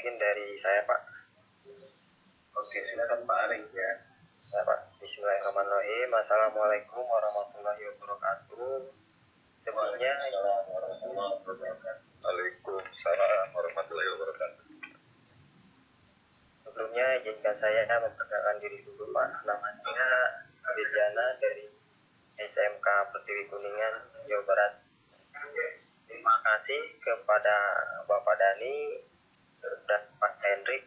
mungkin dari saya Pak. Oke, silakan Pak Arik ya. Ya Pak, Bismillahirrahmanirrahim. Assalamualaikum warahmatullahi wabarakatuh. Sebelumnya, Waalaikumsalam warahmatullahi wabarakatuh. sebelumnya izinkan saya memperkenalkan diri dulu Pak. Nama saya Wirjana dari SMK Pertiwi Kuningan, Jawa Barat. Terima kasih kepada Bapak Dani dan Pak Hendrik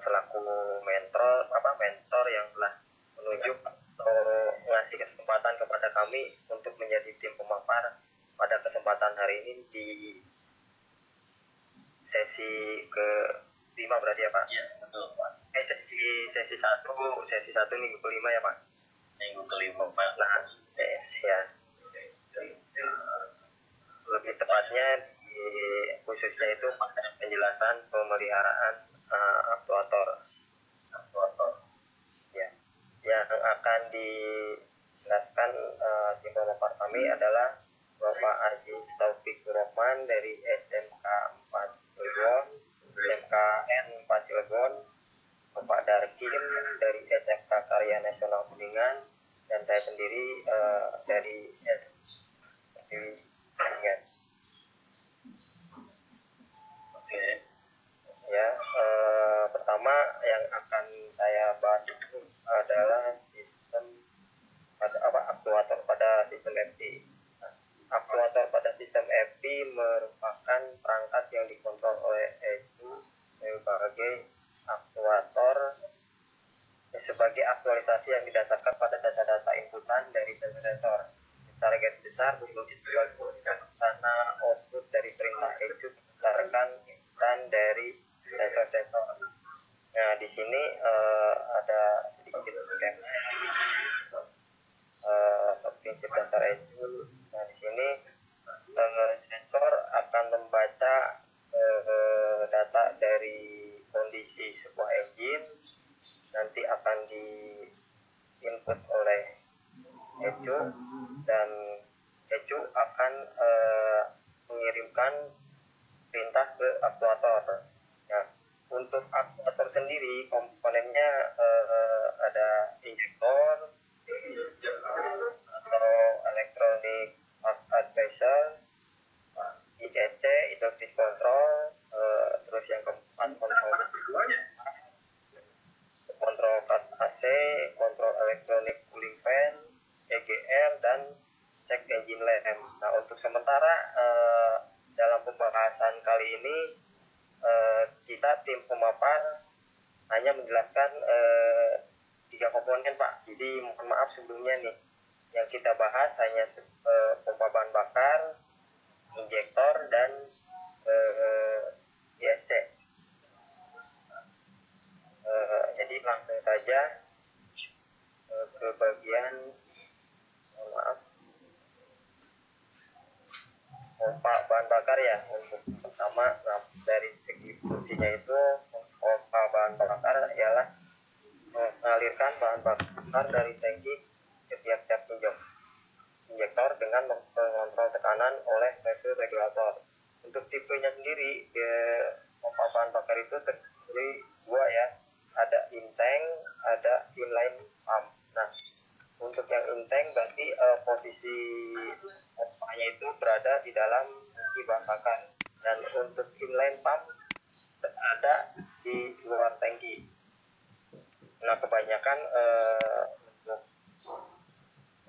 selaku mentor yang telah menunjuk atau ngasih kesempatan kepada kami untuk menjadi tim pemapar pada kesempatan hari ini di sesi ke-5 berarti ya Pak? Iya, betul Pak. Sesi 1 minggu ke-5 ya Pak? Minggu ke-5 Pak. Nah, ya. Lebih tepatnya khususnya itu penjelasan pemeliharaan aktuator. Ya, yang akan dijelaskan tim pemapar kami adalah Bapak Aziz Taufik Rahman dari SMK 4 Cilegon, SMKN 4 Cilegon, Bapak Darkim dari SMK Karya Nasional Kuningan, dan saya sendiri dari SMK Kuningan. Oke. Ya, pertama yang akan saya bahas itu adalah aktuator pada sistem FT. Aktuator pada sistem FT merupakan perangkat yang dikontrol oleh ECU sebagai aktuator sebagai aktualisasi yang didasarkan pada data-data inputan dari sensor. Secara garis besar, berfungsi sebagai sarana output dari perintah ECU berdasarkan inputan dari sensor-sensor. Nah, di sini ada sedikit skema prinsip dasar ECU. Nah, di sini sensor akan membaca data dari kondisi sebuah engine, nanti akan di input oleh ECU dan ECU akan mengirimkan perintah ke aktuator. Nah, untuk aktuator sendiri komponennya ada injektor atau electronic advisor, ICC, inductive control, terus yang keempat kontrol cut AC, kontrol electronic cooling fan, EGR, dan cek engine lamp. Nah, untuk sementara dalam pembahasan kali ini kita tim pemapar hanya menjelaskan 3 komponen Pak. Jadi mohon maaf sebelumnya nih, yang kita bahas hanya pompa bahan bakar, injektor, dan ISC. Jadi langsung saja ke bagian pompa bahan bakar ya. Untuk pertama, dari segi fungsinya itu pompa bahan bakar ialah mengalirkan bahan bakar dari tangki ke tiap-tiap injektor dengan mengontrol tekanan oleh pressure regulator. Untuk tipenya sendiri, pompa bahan bakar itu terdiri 2 ya, ada in-tank, ada inline pump. Nah, untuk yang in-tank berarti posisi pompanya itu berada di dalam tangki bahan bakar, dan untuk inline pump ada di luar tangki. Nah, kebanyakan untuk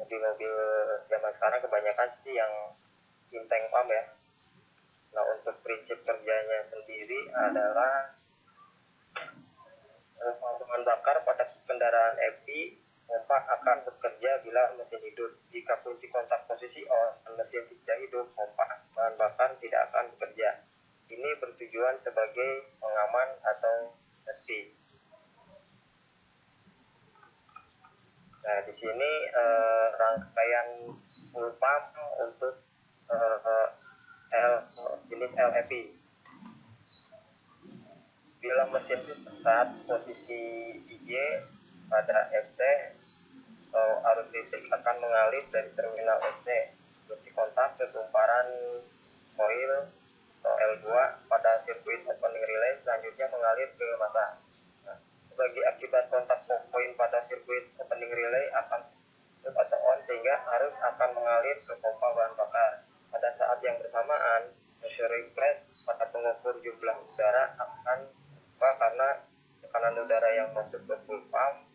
mobil-mobil zaman sekarang kebanyakan sih yang in-tank pump ya. Nah, untuk prinsip kerjanya sendiri adalah bahan bakar pada kendaraan FI, pompa akan bekerja bila mesin hidup. Jika kunci kontak posisi on mesin tidak hidup, pompa bahan bakar tidak akan bekerja. Ini bertujuan sebagai pengaman atau safety. Nah, di sini rangkaian full pump untuk jenis LFI. Bila mesin saat posisi IJ pada FC, arus listrik akan mengalir dari terminal FC kunci kontak ke kumparan koil atau L2 pada sirkuit opening relay selanjutnya mengalir ke massa. Nah, sebagai akibat kontak poin pada sirkuit opening relay akan tutup atau on sehingga arus akan mengalir ke pompa bahan bakar. Pada saat yang bersamaan, measuring plate pada pengukur jumlah udara akan terbuka karena tekanan udara yang masuk ke full pump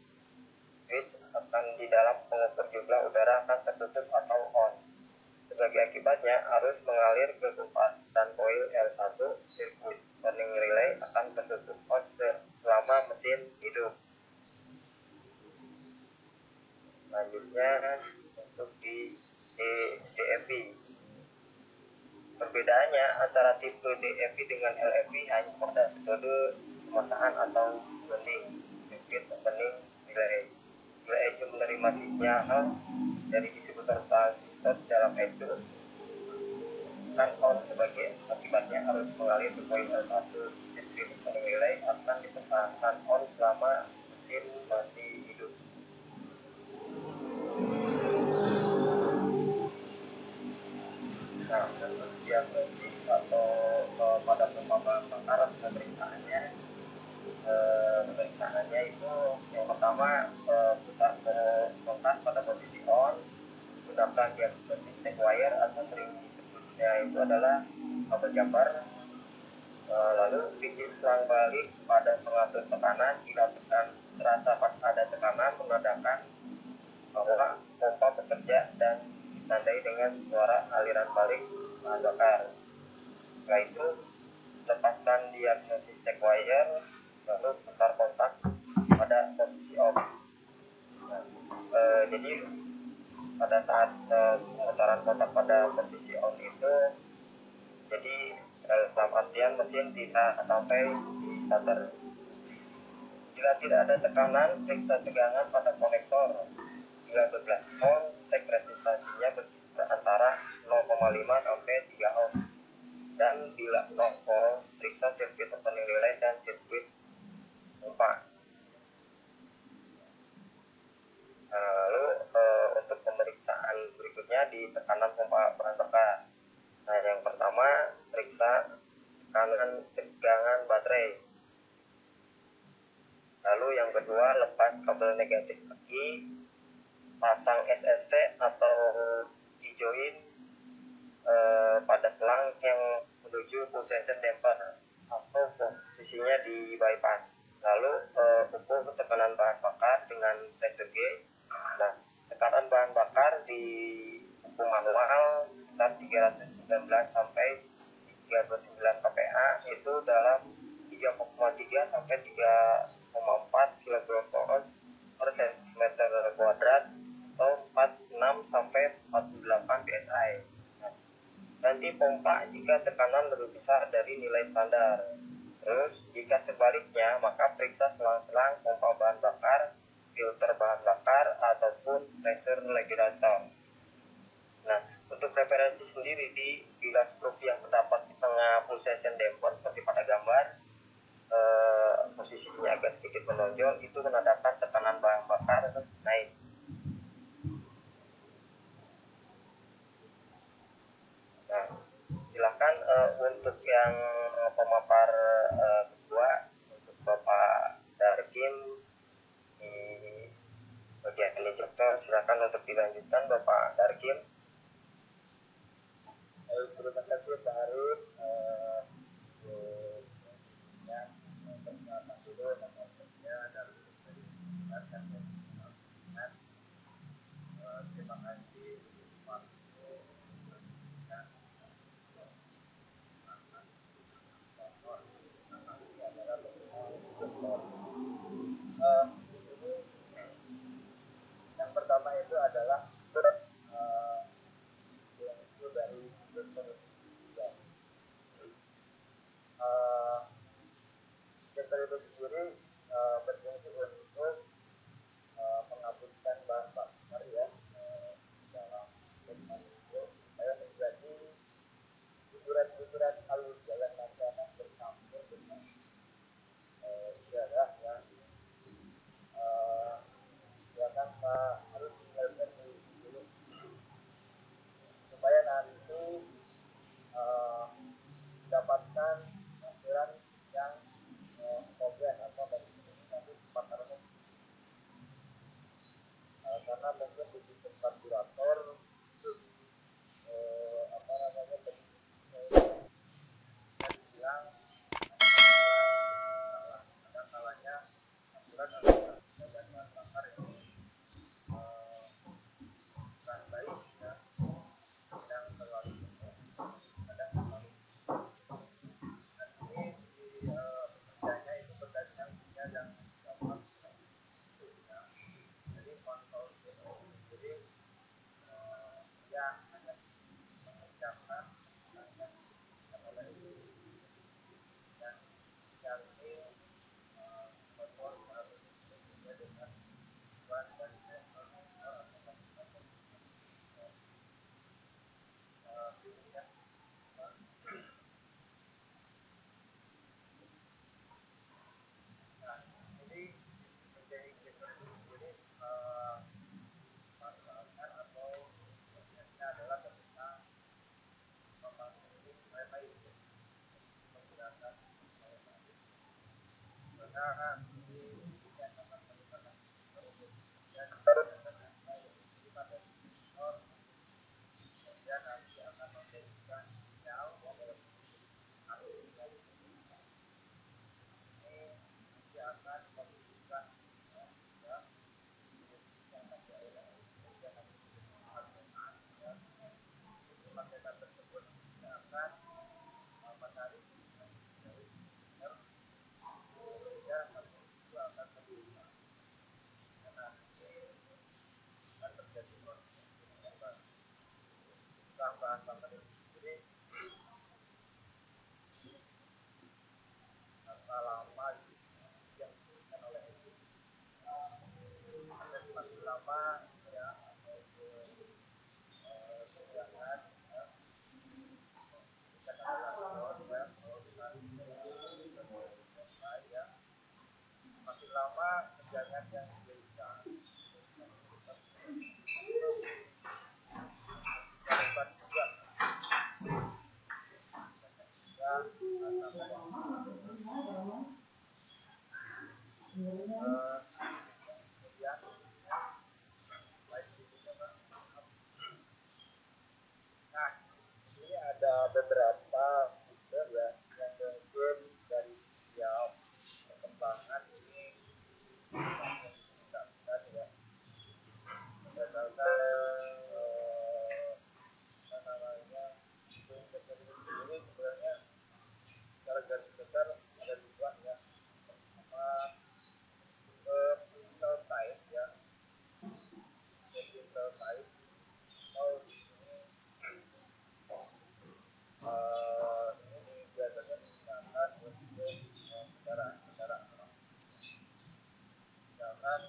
switch akan di dalam pengukur jumlah udara akan tertutup atau on. Sebagai akibatnya, arus mengalir ke kumpas dan koil L1 sirkuit opening relay akan tertutup on selama mesin hidup. Selanjutnya untuk di DFV. Perbedaannya antara tipe DFV dengan LFV hanya pada metode pemasangan atau bonding sirkuit opening relay. Bila ECU menerima sinyal dari distributor transistor dalam ECU kan on sebagai akibatnya arus mengalir ke koil L1 sirkuit opening relay akan dipertahankan on selama mesin masih hidup. Nah, untuk diagnosis atau pada pompa bahan bakar pemeriksaannya itu yang pertama putar kontak pada posisi on, gunakan diagnosis check wire atau sering disebutnya itu adalah kabel jumper. Lalu bikin selang balik pada pengatur tekanan dilakukan terasa pas ada tekanan menandakan bahwa pompa bekerja dan ditandai dengan suara aliran balik bahan bakar. Setelah itu lepaskan diagnosis check wire lalu putar kontak pada posisi off. Nah, jadi pada saat pemutaran kontak pada posisi on itu jadi dalam artian mesin tidak sampai di starter. Jika tidak ada tekanan, periksa tegangan pada konektor. Bila 12 volt, cek resistansinya berkisar antara 0,5 sampai 3 ohm. Dan bila 0 volt, periksa sirkuit opening relay dan sirkuit pompa. Nah, lalu untuk pemeriksaan berikutnya di tekanan pompa bahan bakar. Nah, yang pertama periksa tegangan baterai. Lalu yang kedua lepas kabel negatif aki, pasang SST atau di-join pada selang yang menuju pulsation damper atau posisinya di bypass. Lalu ukur tekanan bahan bakar dengan pressure gauge. Nah, tekanan bahan bakar di ukur manual sekitar 319 sampai 39 kPa itu dalam 3,3 sampai 3,4 kg per cm kuadrat atau 46 sampai 48 psi. Ganti pompa jika tekanan lebih besar dari nilai standar. Terus jika sebaliknya maka periksa selang-selang pompa bahan bakar, filter bahan bakar ataupun pressure regulator. Nah, untuk referensi sendiri di bilas proof yang terdapat di tengah pulsation damper seperti pada gambar posisinya agak sedikit menonjol itu menandakan tekanan bahan bakar naik. Nah, silakan untuk yang pemapar kedua untuk Bapak Darkim di bagian injektor, silakan untuk dilanjutkan Bapak Darkim. Terima kasih Pak Arif. Perkenalkan dulu nama saya dari terima kasih waktu dan di sini yang pertama itu adalah itu dari sektor itu sendiri berfungsi untuk menghapuskan bahan bakar ya dalam segmen itu supaya menjadi guguran-guguran halus jalan makanan bercampur dengan udara ya. Silakan Pak harus menjelaskan karena mungkin di sistem karburator itu apa namanya bilang salah, ada kalanya aturan atau bahan bakar yang bukan baik ya, yang terlalu kadang terlalu dan ini di pekerjaannya itu bergantian kerja dan dapat ya. Jadi kontrol jadi ya hanya mengerjakan yang oleh itu dan yang ini kontrol harus berbeda dengan tujuan dan sektor ini ya. Nah, ini menjadi kita sendiri manfaatkan atau prosesnya adalah ketika memasuki kereta itu menggunakan kereta itu karena ini yang akan melibatkan dan kemudian nanti akan memberikan sinyal ini nanti akan memberikan magnetan tersebut akan menarik sehingga itu akan terbuka karena ini akan terjadi bahan bakar itu sendiri berapa lama yang diberikan oleh itu ada semakin lama ya atau tunjangan ya kita akan ya semakin lama tunjangan yang diberikan hebat juga nah ini ada beberapa fitur ya yang mungkin dari setiap perkembangan ini kita ya berdasarkan apa namanya ini sebenarnya secara garis besar ada dua ya pertama printer type ya printer type atau ini biasanya digunakan untuk kendaraan-kendaraan misalkan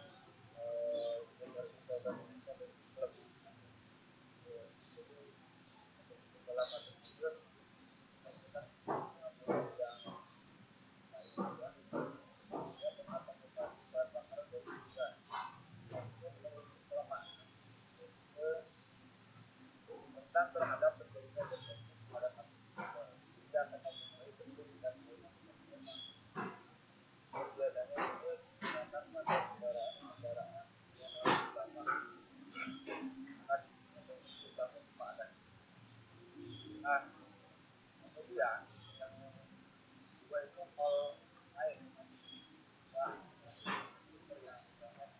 dalam satu video kita tentang terhadap terjadinya depresi pada satu tidak akan memulai terjadi dan biasanya itu digunakan pada kendaraan yang utama nah kemudian yang kedua itu all air nah ini banyak digunakan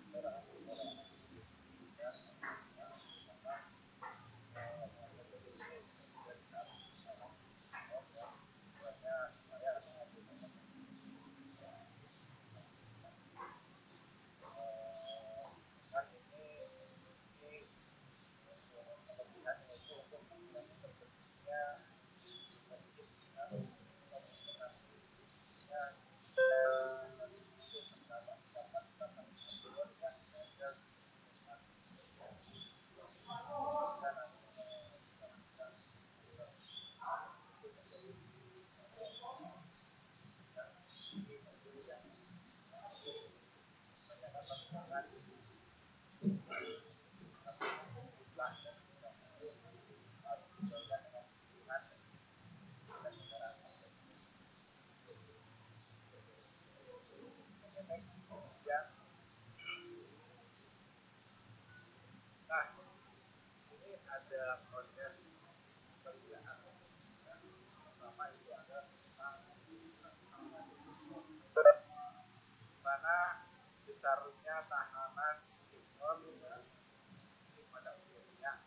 kendaraan-kendaraan dalam proses pekerjaan. Pertama itu adalah tentang mana besarnya tahanan siklon pada umumnya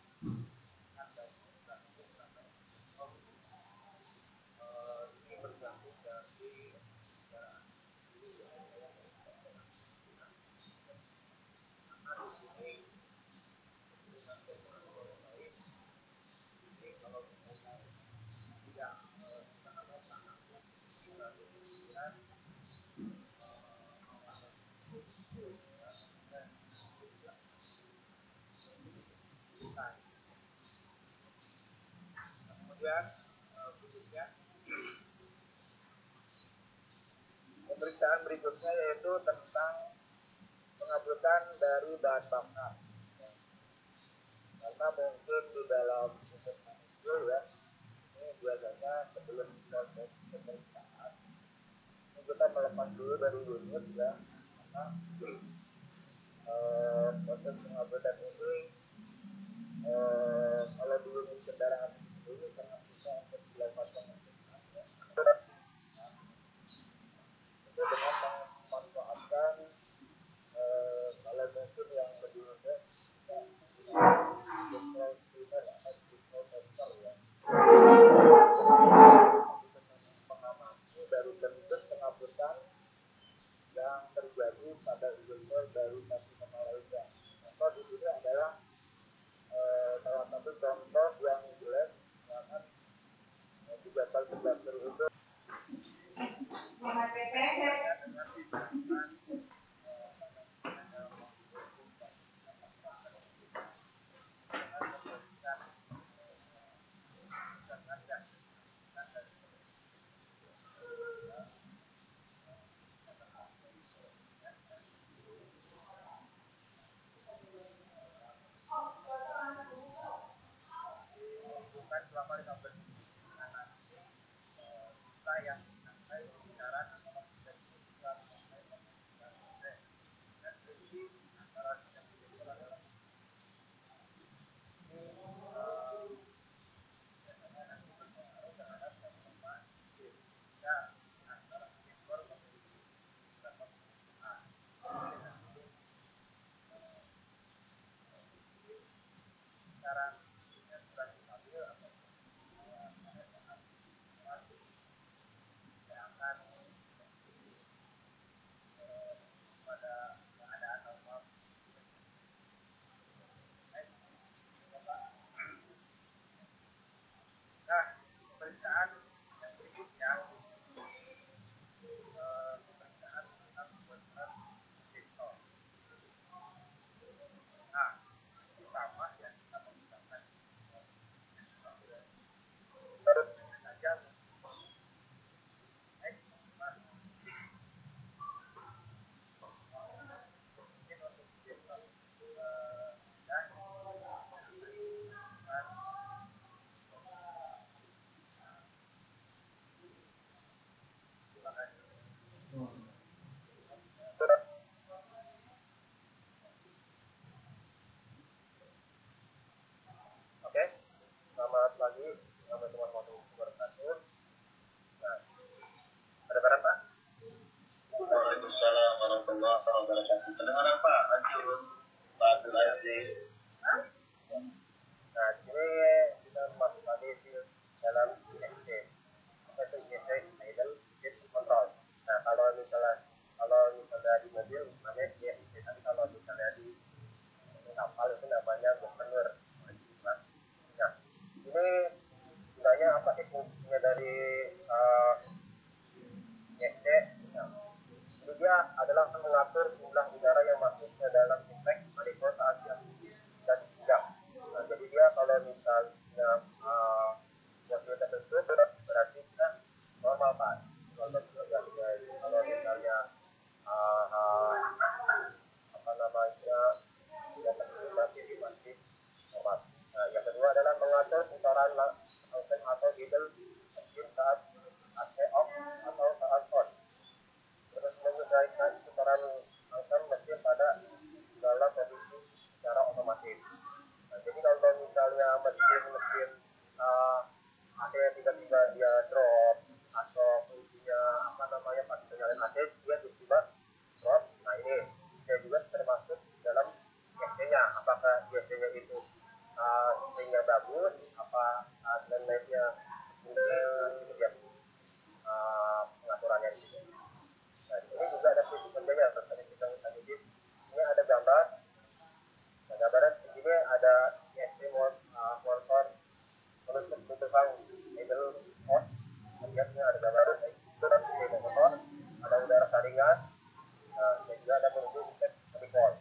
ada ini bergantung dari kendaraan karena di sini dengan teknologi lain ini kalau misalnya tidak kita namanya lalu kemudian kemudian berikutnya pemeriksaan berikutnya yaitu tentang penguploadan dari bahan bakar karena mungkin di dalam itu ya ini biasanya sebelum proses pemeriksaan ini kita melepas dulu dari unit ya karena proses penguploadan ini kalau di unit kendaraan ini sangat susah untuk dilakukan pemeriksaan ya. Itu dengan memanfaatkan kalau mungkin yang lebih mudah kita kontrol primer atau kontrol tester ya mengamati dari bentuk penguploadan yang terjadi pada user dari satu sama lainnya. Contoh di sini adalah salah satu contoh yang jelek misalkan 3x11 itu bukan selama 15 menit karena nanti kita yang sampai pembicaraan antara kita sampai dan jadi antara yang itu adalah ini biasanya nanti berpengaruh terhadap performa ya antara sensor memiliki beberapa kebutuhan cara yang sudah stabil atau pada saat akan pada keadaan normal. Nah, pemeriksaan yang berikutnya pemeriksaan tentang kebocoran sistem. Nah, ini sama ya kita menggunakan saja mungkin untuk sistem dan oke, selamat pagi, selamat warahmatullahi wabarakatuh. Nah, ada barang Pak? Waalaikumsalam warahmatullahi wabarakatuh. Kedengaran Pak? Lanjut. Pak Abdul Aziz. Nah, di sini kita masuk lagi di dalam ISC. Itu ISC idle shift control. Nah, kalau misalnya di mobil namanya ISC, tapi kalau misalnya di kapal itu namanya governor. Nah, ini gunanya apa sih fungsinya dari ISC? Nah, ini dia adalah mengatur jumlah udara yang masuk ke dalam impact manifold saat yang dan tidak. Nah, jadi dia kalau misalnya waktu tertentu berarti kita normal Pak. Kalau misalnya apa namanya tidak tertentu berarti masih normal. Nah, yang kedua adalah mengatur putaran langsung atau idle mesin saat AC off atau saat on. Terus menyesuaikan putaran langsung mesin pada ringan. Dan juga ada menunggu cek recall.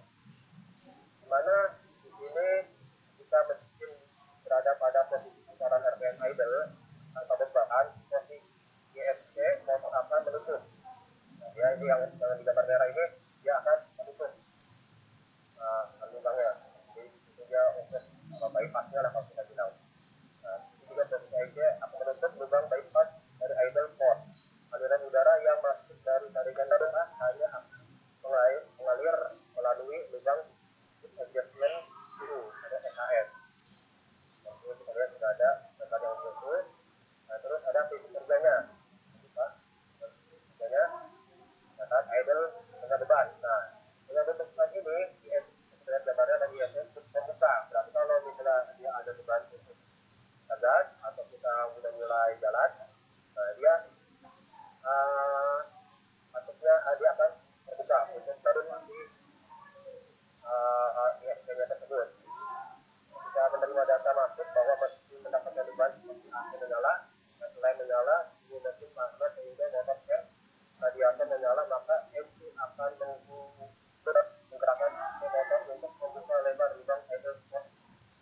Dimana di sini jika mesin berada pada posisi putaran RPM idle tanpa beban, posisi ISC motor akan menutup. Dia ini yang di gambar merah ini dia akan menutup lubangnya. Jadi itu dia untuk bypassnya lah kalau kita bilang. Ini juga posisi ISC akan menutup lubang bypass dari idle port. Aliran udara yang masuk dari saringan udara hanya mengalir melalui lubang adjustment screw atau SHS. Lalu kita lihat sudah ada gambar yang diukur. Terus ada prinsip kerjanya. Kerjanya saat idle dengan beban. Dengan beban ini kita lihat gambarnya tadi ya membuka. Berarti kalau misalnya dia ada beban untuk gas atau kita sudah mulai jalan, dia maksudnya dia akan terbuka untuk menikmati ISP-nya tersebut. Jika menerima data masuk bahwa mesin mendapatkan beban seperti AC menyala, dan selain menyala, ini mesin panas sehingga motor fan radiator menyala, maka AC akan menggerakkan motor untuk membuka lebar lubang idle port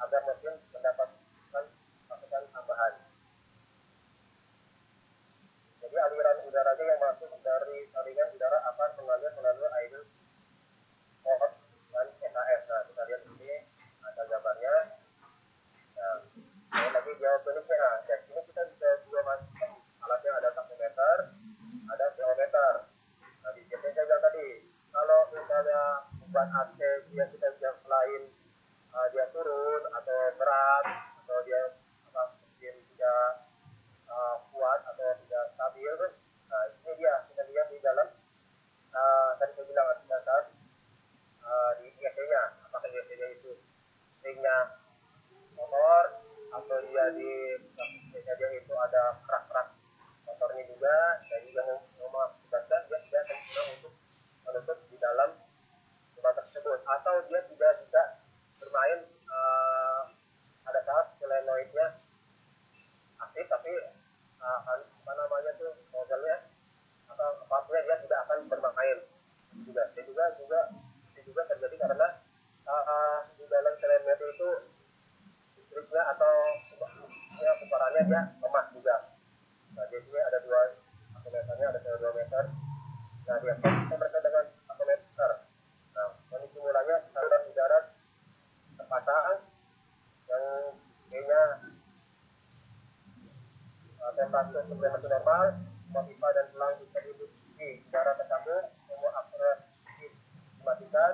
agar mesin mendapatkan pasokan tambahan. Jadi aliran udaranya yang masuk dari saringan udara akan mengalir melalui idle port dan SHS. Kita lihat di sini ada gambarnya. Lagi jawab beniknya. Dan sini kita bisa juga masuk alatnya, ada tachometer, ada geometer. Di sini saya bilang tadi, kalau misalnya beban AC dia kita bilang selain dia turun atau berat atau dia mungkin tidak kuat atau tidak stabil, ini dia kita lihat di dalam tadi saya bilang ada di ISC-nya, apakah ISC-nya itu ringnya motor atau dia di dia itu ada kerak-kerak motornya juga, dan juga mengakibatkan dia tidak sempurna untuk menutup di dalam lubang tersebut, atau dia tidak bisa bermain pada saat solenoidnya aktif tapi apa namanya tuh modelnya atau valve-nya dia tidak akan bermain juga. Itu juga terjadi karena di dalam solenoid itu listriknya atau pusarannya dia lemah juga. Jadi ini ada dua meternya, ada 2 meter. Dia konsisten mereka dengan 1 meter. Kondisi mulanya saluran udara terpasang yang D-nya temperatur masih normal, semua pipa dan selang bisa hidup di udara tersambung, semua akselerasi dimatikan,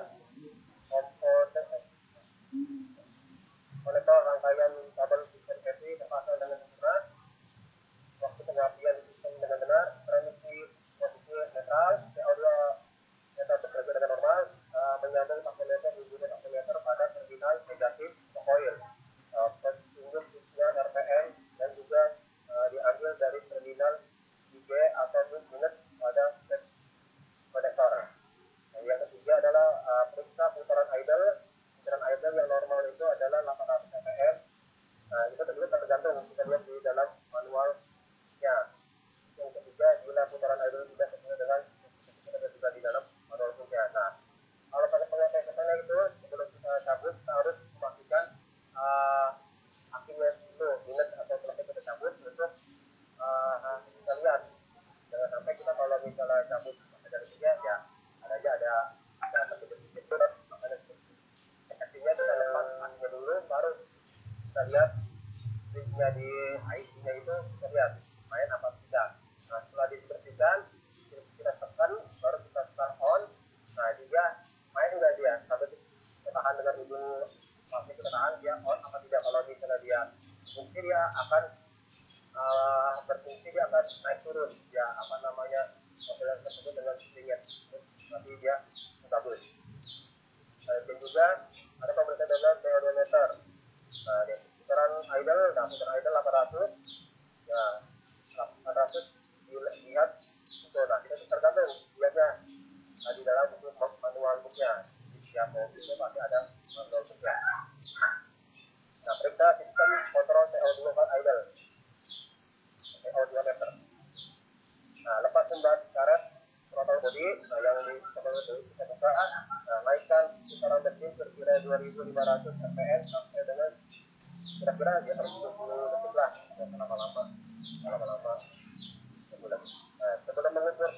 konektor rangkaian kabel sistem AC terpasang dengan sempurna, waktu pengapian sistem dengan benar, transmisi posisi netral, CO2 netral bekerja dengan normal, menyambung tachometer hubungan tachometer pada terminal negatif coil, petunjuk fungsinya RPM dan juga diambil dari terminal IG atau unit pada set konektor. Yang ketiga adalah periksa putaran idle. Putaran idle yang normal itu adalah 800 rpm. Itu tergantung kita lihat di dalam manualnya. Yang ketiga, bila putaran idle tidak sesuai dengan kita juga di dalam manualnya. Kalau pada pengetesannya itu sebelum kita cabut, kita harus memastikan akinya itu unit atau selesai kita cabut untuk kita lihat. Jangan sampai kita kalau misalnya cabut dari dia ya ada sedikit makanya akinya kita lepas akinya dulu, baru kita lihat linknya di IC-nya itu kita lihat main apa tidak. Setelah dibersihkan kita tekan, baru kita start on. Dia main enggak dia sampai kita tahan dengan ujung masih kita tahan dia on apa tidak. Kalau misalnya dia mungkin dia akan berfungsi, dia akan naik turun ya apa namanya model tersebut dengan settingnya, tapi dia bagus. Dan juga ada pemeriksaan dengan CO2 meter. Di putaran idle, putaran idle 800 ya 800 dilihat itu. Kita tergantung lihatnya di dalam buku manual booknya, di setiap mobil itu pasti ada manual booknya. Periksa sistem kontrol CO2 idle, CO2 meter. Lepas kembali karet throttle pengemudi yang di kita buka, naikkan kisaran bensin kira-kira 2.500 rpm sampai dengan kira-kira di atas 20 detik lah, lama-lama sebelum mengukur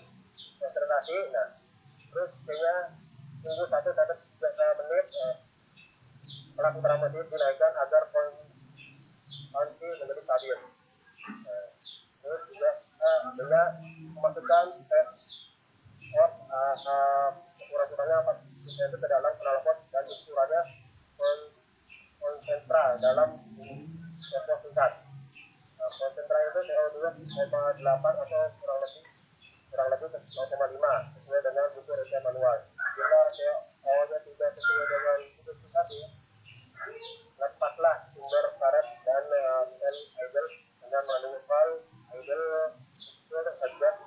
konsentrasi. Nah terus kayaknya tunggu 1-3 menit, setelah putaran mesin dinaikkan agar kunci menjadi stabil. Terus juga dengan memasukkan kurang-kurangnya 4 itu ke dalam knalpot dan ukurannya konsentra dalam tempo singkat. Konsentra itu CO2 0,8 atau kurang lebih 0,5 sesuai dengan buku resep manual. Bila CO-nya tidak sesuai dengan spesifikasi, lepaslah sumber karet dan idle dengan manual idle adjust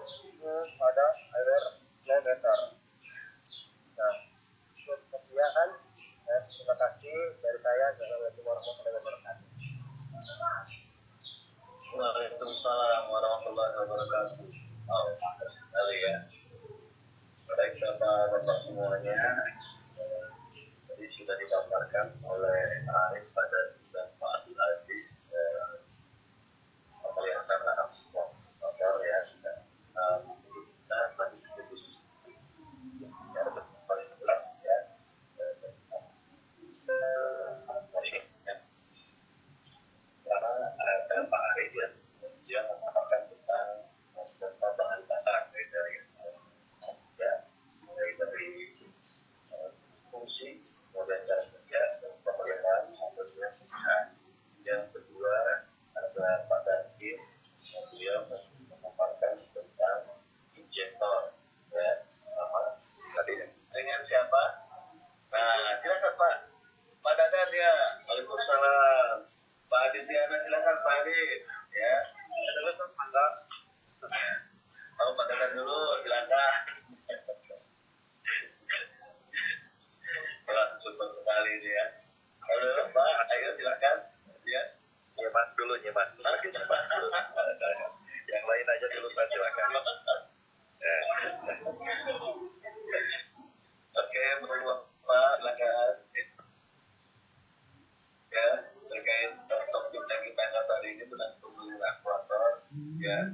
pada air flow meter. Nah, sekian. Terima kasih dari saya. Assalamualaikum warahmatullahi wabarakatuh. Waalaikumsalam warahmatullahi wabarakatuh. Oh, sekali ya. Baik Bapak semuanya, tadi sudah dipaparkan oleh Arif pada dan Pak Abdul Aziz pemerintah motor ya, dan tadi diskusi ya paling jelas ya. Karena ada Pak Arif ya, dia mengatakan tentang bahan bakar dari ya, mulai dari fungsi, kemudian cara kerja pemerintahan sampai dengan perusahaan. Yang kedua ada Pak Dankim, beliau memaparkan tentang injektor ya, sama tadi dengan siapa? Nah silakan Pak Dadan ya. Waalaikumsalam. Pak Adityana silakan Pak Adit ya. Terus Pak Pak Dadan dulu silakan. Wah, super sekali ini ya. Halo Pak, ayo silakan ya. Nyemat dulu. Yang lain aja dulu, Pak, silakan. Oke, Pak silakan. Ya, terkait topik yang kita angkat hari ini tentang penggunaan aktuator. Ya,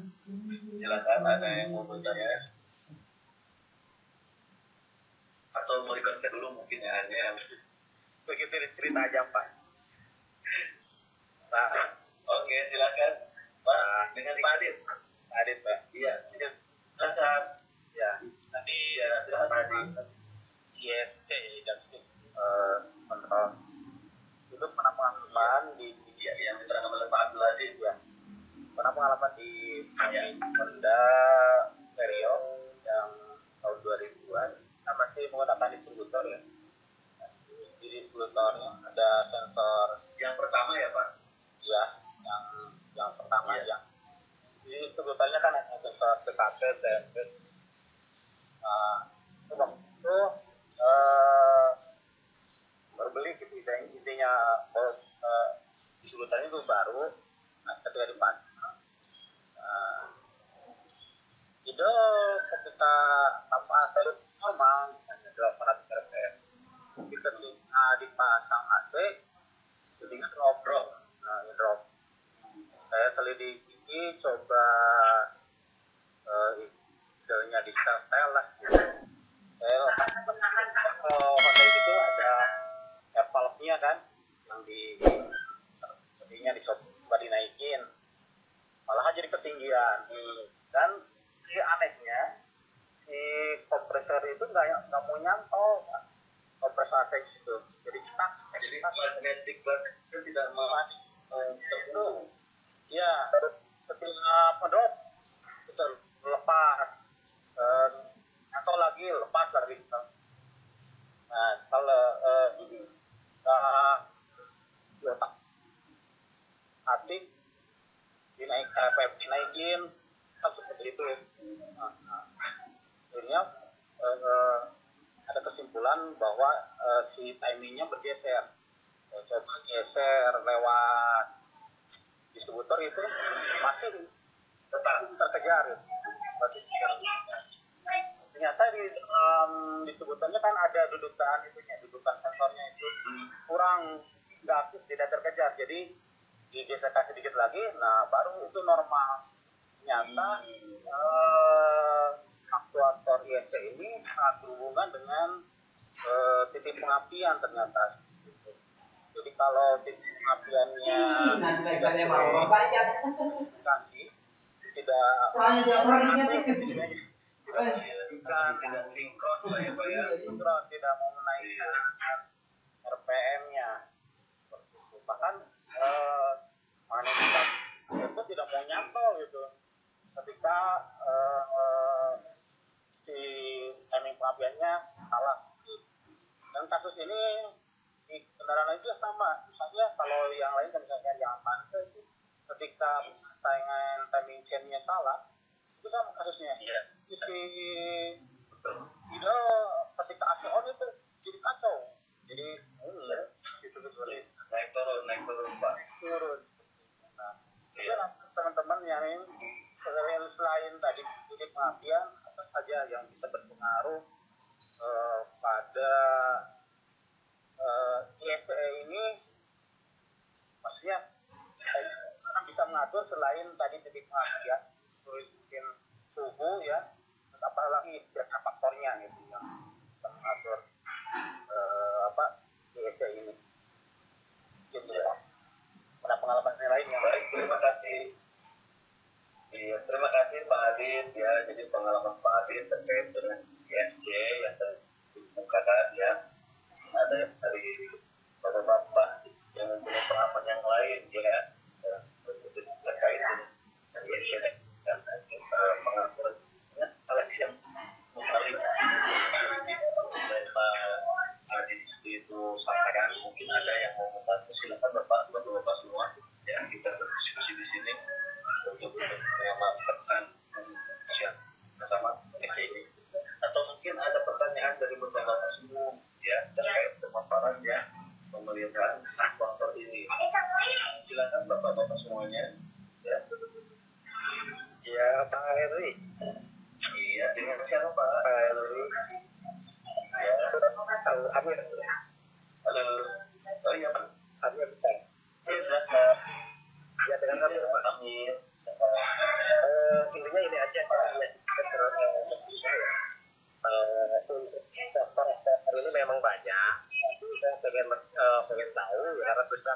silakan ada yang mau bertanya atau mau dikonsep dulu mungkin ya hanya Begitu cerita aja, Pak. Nah, oke silakan Pak dengan Pak Adit. Adit, Pak. Iya, silakan. Ya, Tadi ya silakan Pak Adit. ISC dan kontrol. Itu pernah pengalaman di Iya, yang diterangkan oleh Pak Abdul Aziz. ya. Pernah pengalaman di Honda Vario yang tahun 2000-an. Nah, masih menggunakan distributor ya. Di distributornya ada sensor Yang pertama ya Pak. ya, yang pertama ya. Di distributornya kan ada sensor CKT, CMP. Nah, itu waktu itu baru beli gitu, intinya distributornya itu baru. Nah, ketika dipasang, itu ketika tanpa AC normal hanya 800 rpm. Ketika dipasang AC, jadinya drop. Nah, drop. Saya selidiki, coba idenya di style lah gitu. Saya kalau Honda itu ada air valve-nya kan, yang jadinya dicoba dinaikin, malah jadi ketinggian. Dan si anehnya si kompresor itu nggak mau nyantol kompresor AC itu, jadi stuck. Jadi magnetik itu tidak mau itu ya ketika pedot itu lepas atau lagi lepas lagi. Nah kalau otak hati dinaikin kan seperti itu. Akhirnya ada kesimpulan bahwa si timingnya bergeser. Coba geser lewat distributor itu masih tetap terkejar. Ternyata sebutannya kan ada dudukan itunya, dudukan sensornya itu kurang nggak aktif, tidak terkejar, jadi digeserkan sedikit lagi, nah baru itu normal. Ternyata aktuator ISC ini sangat berhubungan dengan titik pengapian ternyata. Jadi kalau titik pengapiannya tidak sinkron, tidak mau menaikkan RPM-nya, bahkan magnetic itu tidak mau nyantol gitu ketika si timing pengapiannya salah. Dan kasus ini di kendaraan lain juga sama, misalnya kalau yang lain misalnya yang Avanza itu ketika saingan timing chain-nya salah itu sama kasusnya. Si Idol ketika AC on itu jadi kacau, jadi situ seperti naik turun Pak. Nah, itu teman-teman yang selain tadi titik pengapian, apa saja yang bisa berpengaruh pada ISE ini, maksudnya bisa mengatur selain tadi titik pengapian, mungkin suhu ya, terus apalagi ada faktornya gitu yang bisa mengatur ISE ini. Gitu ya. Ada pengalaman yang lain yang baik, terima kasih. Iya, terima kasih Pak Adit ya. Jadi pengalaman Pak Adit terkait dengan ISC yang dikemukakan ya. Ada dari bapak-bapak yang mempunyai pengalaman yang lain ya, terkait dengan ISC dan pengalaman yang menarik Pak Adit itu sampaikan. Mungkin ada yang mau membantu, silakan bapak semua ya, kita berdiskusi di sini untuk mengamalkan bersama ini. Atau mungkin ada pertanyaan dari bapak semua ya terkait pemaparan ya pemeliharaan faktor ini. Silakan bapak-bapak semuanya ya. Ya, Pak Henry. Iya, dengan siapa Pak? Pak Henry. Ya. Amir. Halo. Oh iya Pak. Amir bisa. Iya, silakan. Ya, dengan Amir Pak. Amir. Intinya ini aja Pak. Untuk faktor ini memang banyak. Saya pengen tahu ya, karena bisa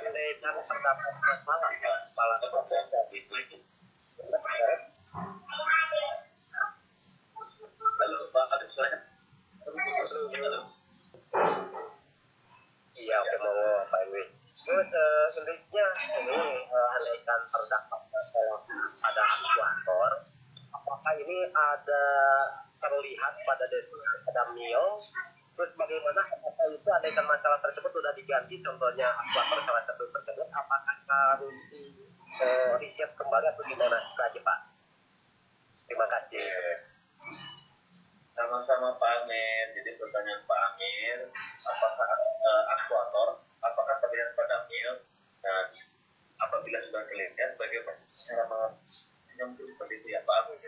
kenaikan terdapat masalah malah Halo Pak, ada suara? Iya, oke, mau Pak Ewi. Terus intinya ini andaikan terdapat masalah pada aktuator, apakah ini ada terlihat pada mil? Terus bagaimana apakah itu andaikan masalah tersebut sudah diganti, contohnya aktuator salah satu tersebut, apakah harus riset kembali atau gimana saja Pak? Terima kasih. Sama-sama Pak Amir. Jadi pertanyaan Pak Amir, apakah aktuator, apakah terlihat pada mil? Dan apabila sudah terlihat, bagaimana cara menyambut seperti itu ya Pak Amir?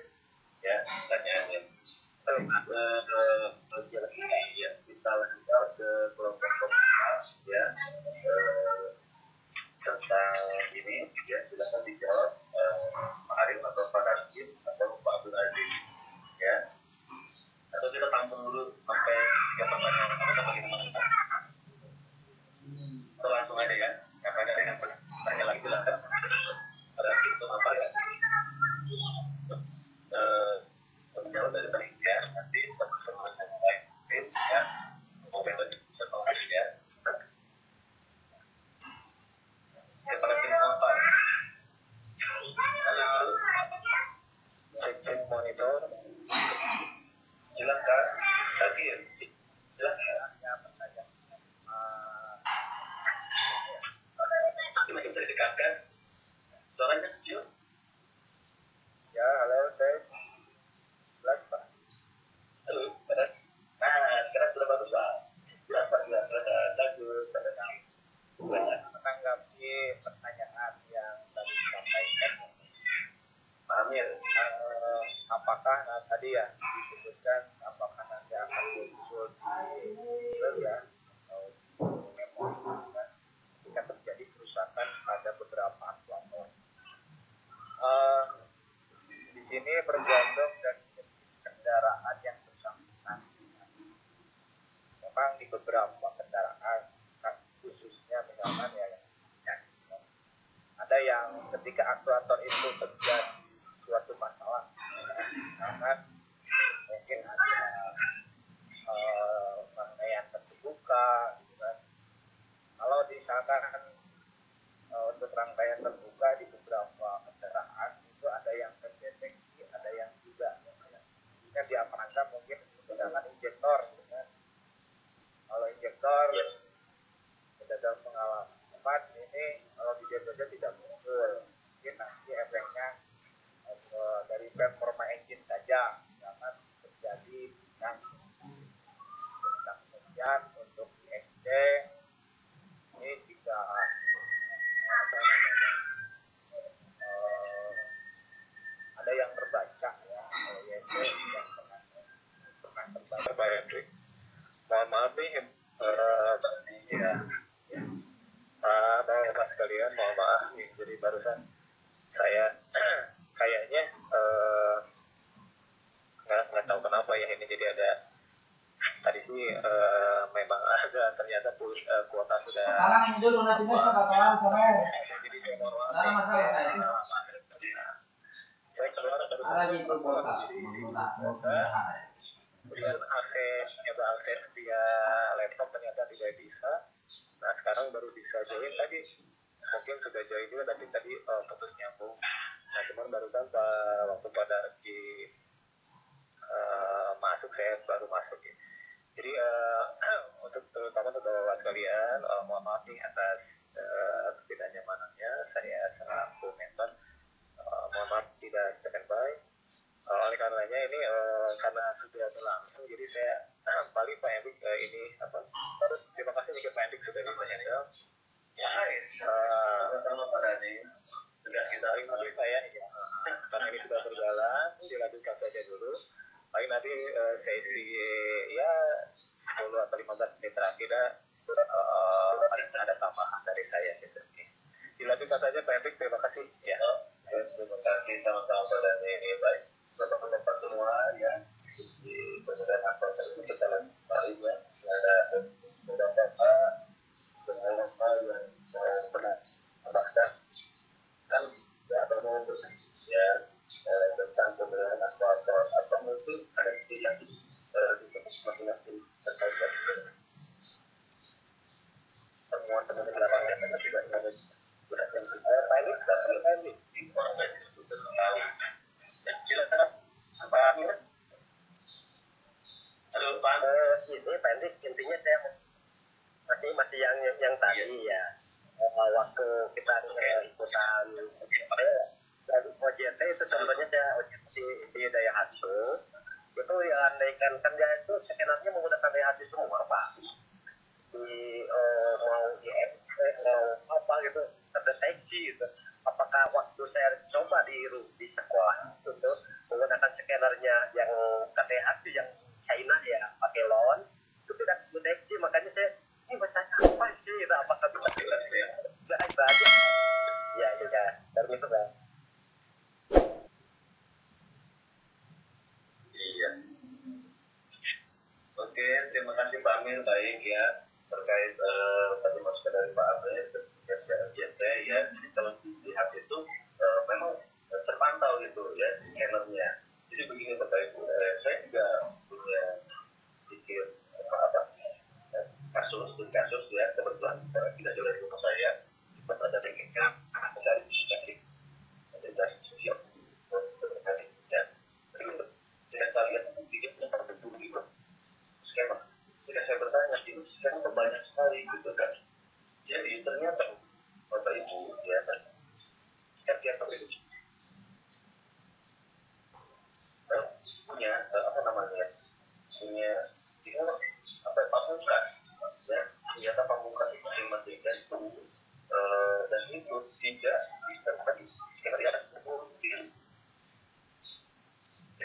Ya, pertanyaannya. Ya, kita lanjutkan ke kelompok komunitas ya tentang ini ya, silakan dijawab Pak Arif atau Pak Rajin atau Pak Abdul Aziz ya. Atau kita tampung dulu sampai 3 pertanyaan atau bagaimana? Atau langsung aja ya, karena ada yang bertanya lagi silakan. Ada itu apa ya? Menjawab dari panitia nanti teman-teman yang lain ya, mungkin bisa mengalir ya. Kita tim apa? Halo. Cek monitor. Silakan. Tadi ya. Silakan. Ini bisa didekatkan. Suaranya kecil. Ya, halo tes. Jelas Pak. Halo, benar. Nah, sekarang sudah bagus Pak. Jelas Pak, jelas. Bagus. Menanggapi pertanyaan yang tadi disampaikan, Pak Amir. apa apakah tadi ya disebutkan apakah nanti akan muncul di ya atau memori kan ketika terjadi kerusakan pada beberapa aktuator. Di sini bergantung dari jenis kendaraan yang bersangkutan. Memang di beberapa kendaraan, khususnya misalkan ya, ada yang ketika aktuator itu terjadi suatu masalah, misalkan mungkin ada rangkaian terbuka, gitu kan. Kalau misalkan untuk rangkaian terbuka di beberapa kendaraan itu ada yang terdeteksi, ada yang tidak. Kan diamankan mungkin misalkan injektor, gitu kan. Kalau injektor berdasarkan pengalaman ini kalau di Indonesia tidak muncul, mungkin nanti efeknya dari performa engine saja, misalkan terjadi yang kemudian untuk ISC ini jika ada yang terbaca ya, ISC yang pernah terbaca. Pak Hendrik, mohon maaf nih tadi ya Mas sekalian, mohon maaf nih, jadi barusan saya kayaknya nggak tahu kenapa ya ini jadi ada tadi sih memang ada ternyata kuota sudah Sekarang ini dulu nanti saya bakalan sore. jadi mohon maaf Ada masalah saya itu. Saya keluar baru Ada gitu kuota. di sini kemudian akses via laptop ternyata tidak bisa. Nah sekarang baru bisa join tadi, mungkin sudah join juga tapi tadi putus nyambung. Nah cuman baru kan waktu pada Regi masuk, saya baru masuk ya. Jadi untuk terutama untuk bapak sekalian, mohon maaf nih atas ketidaknyamanannya. Saya selaku mentor mohon maaf tidak standby. Oleh karenanya ini karena sudah berlangsung, jadi saya paling Pak Hendrik ini apa? Terima kasih nih Pak Hendrik sudah bisa handle. Ya, sama-sama Pak Dhani. Tugas kita ini saya ya, karena ini sudah berjalan, dilanjutkan saja dulu. Paling nanti sesi ya 10 atau 15 menit terakhir paling ada tambahan dari saya gitu. Dilanjutkan saja Pak Hendrik, terima kasih ya. Terima kasih sama-sama Pak Dhani. Baik, bapak-bapak semua ya, di penyelesaian aktor tersebut kita lanjutkan ya. Ada beberapa semua yang pernah bahkan kan ya mau ya tentang pemilihan aktor atau mungkin ada yang di masing-masing terkait dengan temuan temuan di lapangan yang tidak ada pilot dan di proses itu tahu silakan Pak Amir. Halo Pak. Ini pendek intinya saya masih yang tadi ya waktu kita ikutan dari OJT itu contohnya saya OJT di Daihatsu itu yang andaikan kan dia itu skenario menggunakan Daihatsu semua Pak, di mau mau apa gitu terdeteksi gitu. Apakah waktu saya coba di sekolah itu menggunakan skenernya yang kan Daihatsu yang China ya pakai LON itu tidak deteksi, makanya saya ini bahasanya apa sih gitu, apakah bisa nggak aja ya dari itu kan. Iya, oke, terima kasih Pak Amir. Baik ya, terkait tadi masukan dari Pak Amir JT ya, jadi kalau dilihat itu memang terpantau gitu ya scannernya. Jadi begini Bapak Ibu, saya juga punya pikir kasus ya, kebetulan tidak jauh dari rumah saya ada tekniknya mencari CCTV dari sosial dan dengan saya lihat tidak terbentuk di skema. Jika saya bertanya ini skema banyak sekali gitu kan, jadi ternyata Bapak Ibu ya setiap Bapak Ibu punya apa namanya punya pamungkas ya, senjata pamungkas masing-masing dan itu tidak disertai skenario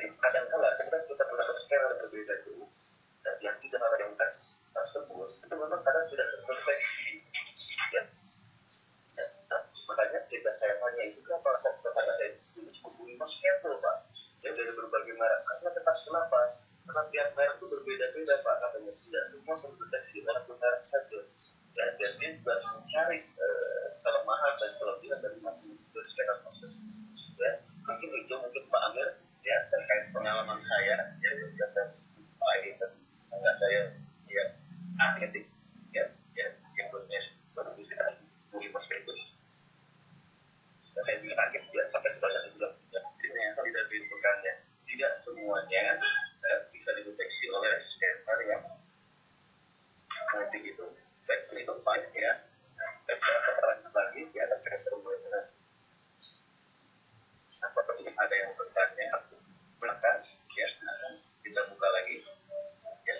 Jadi kadang-kala sebenarnya kita melakukan scanner berbeda dulu, dan yang tidak ada yang tes tersebut itu memang kadang tidak terdeteksi. Ya. Makanya jika saya tanya itu kenapa kok kepada saya disebut Windows Cancel Pak? Ya dari berbagai merek. Karena tetap kenapa? Karena tiap merek itu berbeda-beda Pak. Katanya tidak semua terdeteksi oleh merek saja. Ya, dan dia juga mencari kelemahan dan kelebihan dari masing-masing scanner tersebut. Ya, mungkin itu mungkin Pak Amir ya terkait pengalaman saya yang biasa Pak itu enggak saya ya akhirnya ya yang berfungsi dan Windows Cancel. Saya juga kaget ya sampai sebanyak itu ternyata tidak diinfokannya tidak semuanya bisa dideteksi oleh scanner yang nanti itu baik itu banyak ya dan saya keterangan lagi di atas pertemuan apakah ada yang bertanya silakan ya kita buka lagi ya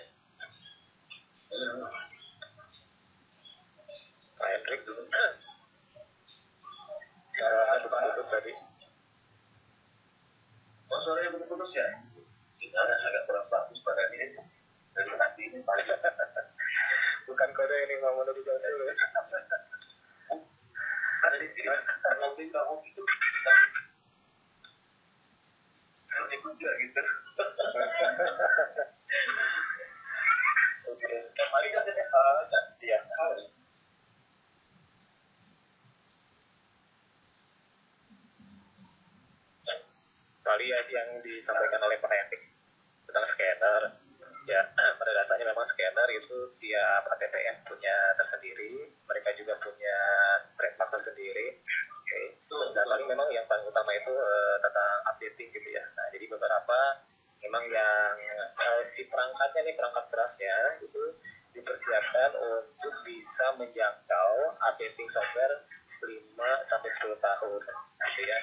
Pak Hendrik dulu suara putus tadi. Oh, suaranya putus ya? Gimana agak kurang bagus pada diri dari tadi ini paling bukan kode ini mau menuju Rasul ya? Ada di sini nanti kamu itu nanti juga gitu. Oke, kembali ke sini ya. Tadi yang disampaikan oleh Pak Hendrik tentang scanner ya pada dasarnya memang scanner itu tiap ATPN punya tersendiri, mereka juga punya trademark tersendiri. Dan paling memang yang paling utama itu tentang updating gitu ya. Nah jadi beberapa memang yang si perangkatnya nih, perangkat kerasnya itu dipersiapkan untuk bisa menjangkau updating software 5-10 tahun gitu ya.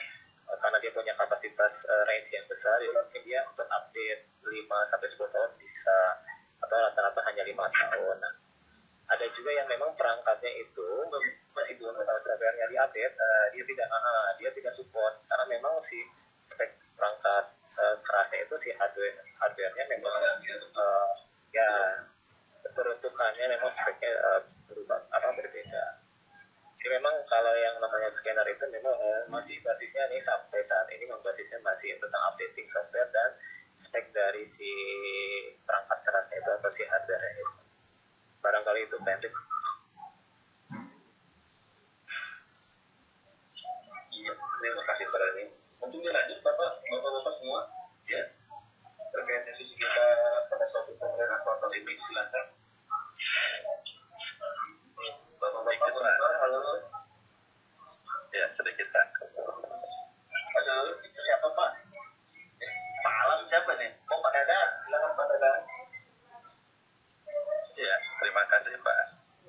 Karena dia punya kapasitas range yang besar, jadi mungkin dia untuk update 5-10 tahun bisa, atau rata-rata hanya 5 tahun. Nah, ada juga yang memang perangkatnya itu meskipun software-nya diupdate, dia tidak support karena memang si spek perangkat kerasnya itu si hardware-nya memang ya peruntukannya memang speknya berbeda. Jadi memang kalau yang namanya scanner itu memang masih basisnya nih sampai saat ini memang basisnya masih tentang updating software dan spek dari si perangkat kerasnya itu atau si hardware-nya itu. Barangkali itu pendek. Iya, terima kasih Pak Rani. Untuk dilanjut Bapak semua ya terkait sesi kita pada topik pemerintah kuartal ini silakan. Bapak, halo. Ya, sedikit Pak. Halo, itu siapa Pak? Pak Alam siapa nih? Oh Pak Dada, silakan Pak Dada. Ya, terima kasih Pak.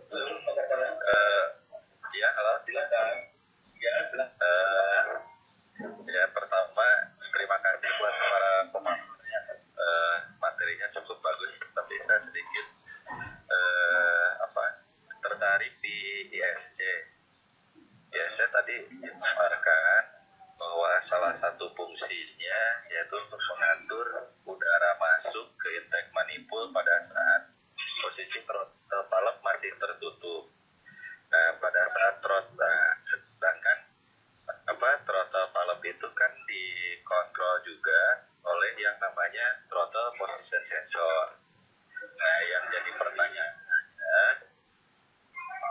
Halo, Pak Dada. Ya, halo, silakan. Ya, silakan. Ya, pertama terima kasih buat para pemaparnya. Materinya cukup bagus, tapi saya sedikit tertarik di ISC. Ya, saya tadi memaparkan bahwa salah satu fungsinya yaitu untuk mengatur udara masuk ke intake manifold pada saat posisi throttle valve masih tertutup. Nah, pada saat sedangkan throttle valve itu kan dikontrol juga oleh yang namanya throttle position sensor. Nah, yang jadi pertanyaan saya,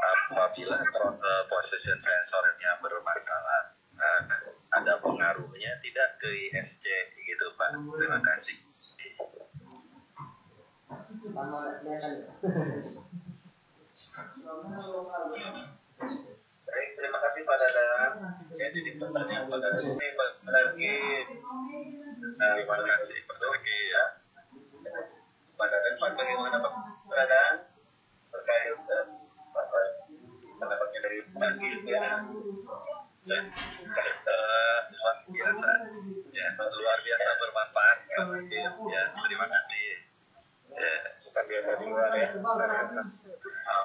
apabila throttle position sensornya bermasalah, ada pengaruhnya tidak ke ISC gitu Pak? Terima kasih. Baik, terima kasih Pak Dadang. Ya, jadi pertanyaan Pak Dadang ini Pak Dargi. Terima kasih Pak Dargi ya. Pak Dadang, bagaimana Pak Dadang terkait pendapatnya dari Pak Dargi ya? Luar biasa bermanfaat ya, terima kasih ya. Bukan biasa di luar ya.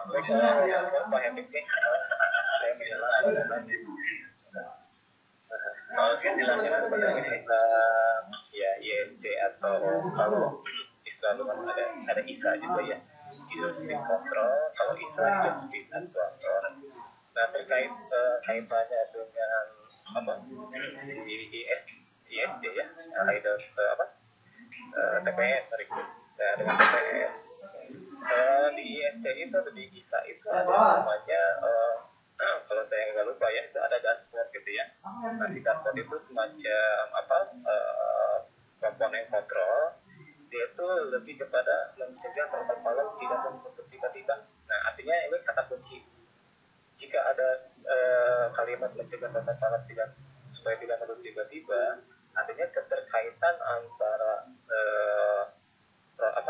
Baik, sekarang Pak Hendrik nih, saya menjelaskan oke, silakan sebenarnya ya ISC ISC atau kalau istilah luar ada ISA juga ya, idle speed control, kalau ISA idle speed actuator. Nah terkait kaitannya dengan apa si ISC ya, idle TPS sorry. Nah dengan TPS di ISC itu atau di ISA itu ada namanya kalau saya nggak lupa ya, itu ada dashboard gitu ya. Nah si dashboard itu semacam komponen kontrol, dia itu lebih kepada mencegah throttle column tidak menutup tiba-tiba. Nah artinya ini kata kunci. Jika ada kalimat mencegah throttle column supaya tidak menutup tiba-tiba, artinya keterkaitan antara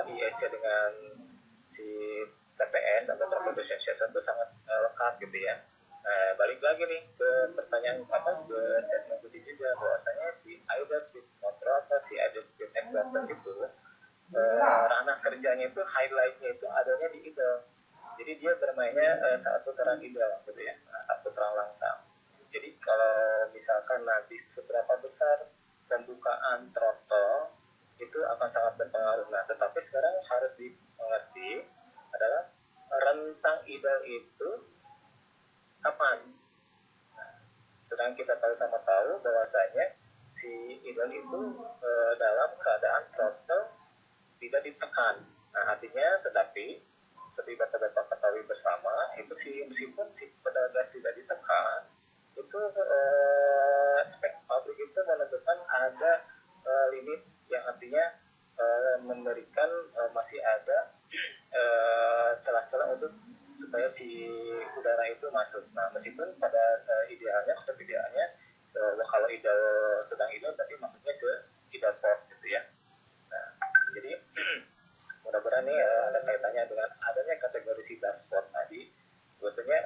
ISC dengan si TPS atau throttle sensor itu sangat lekat gitu ya. Balik lagi nih ke pertanyaan ke statement kunci juga, bahwasanya si idle speed control atau si idle speed actuator itu ranah kerjanya itu highlightnya itu adanya di idle. Jadi dia bermainnya saat putaran idle gitu ya, saat putaran langsam. Jadi kalau misalkan nanti seberapa besar pembukaan throttle itu akan sangat berpengaruh. Nah tetapi sekarang harus dimengerti adalah rentang idle itu kapan. Sedang kita tahu bahwasanya si idle itu dalam keadaan throttle tidak ditekan. Nah artinya tetapi seperti bapak-bapak ketahui bersama itu meskipun si pedal gas tidak ditekan, itu spek pabrik itu menentukan ada limit yang artinya memberikan masih ada celah-celah untuk supaya si udara itu masuk. Nah meskipun pada konsep idealnya kalau sedang idle berarti masuknya ke idle port gitu ya. Nah jadi mudah-mudahan nih ada kaitannya dengan adanya kategori si dashboard tadi. Sebetulnya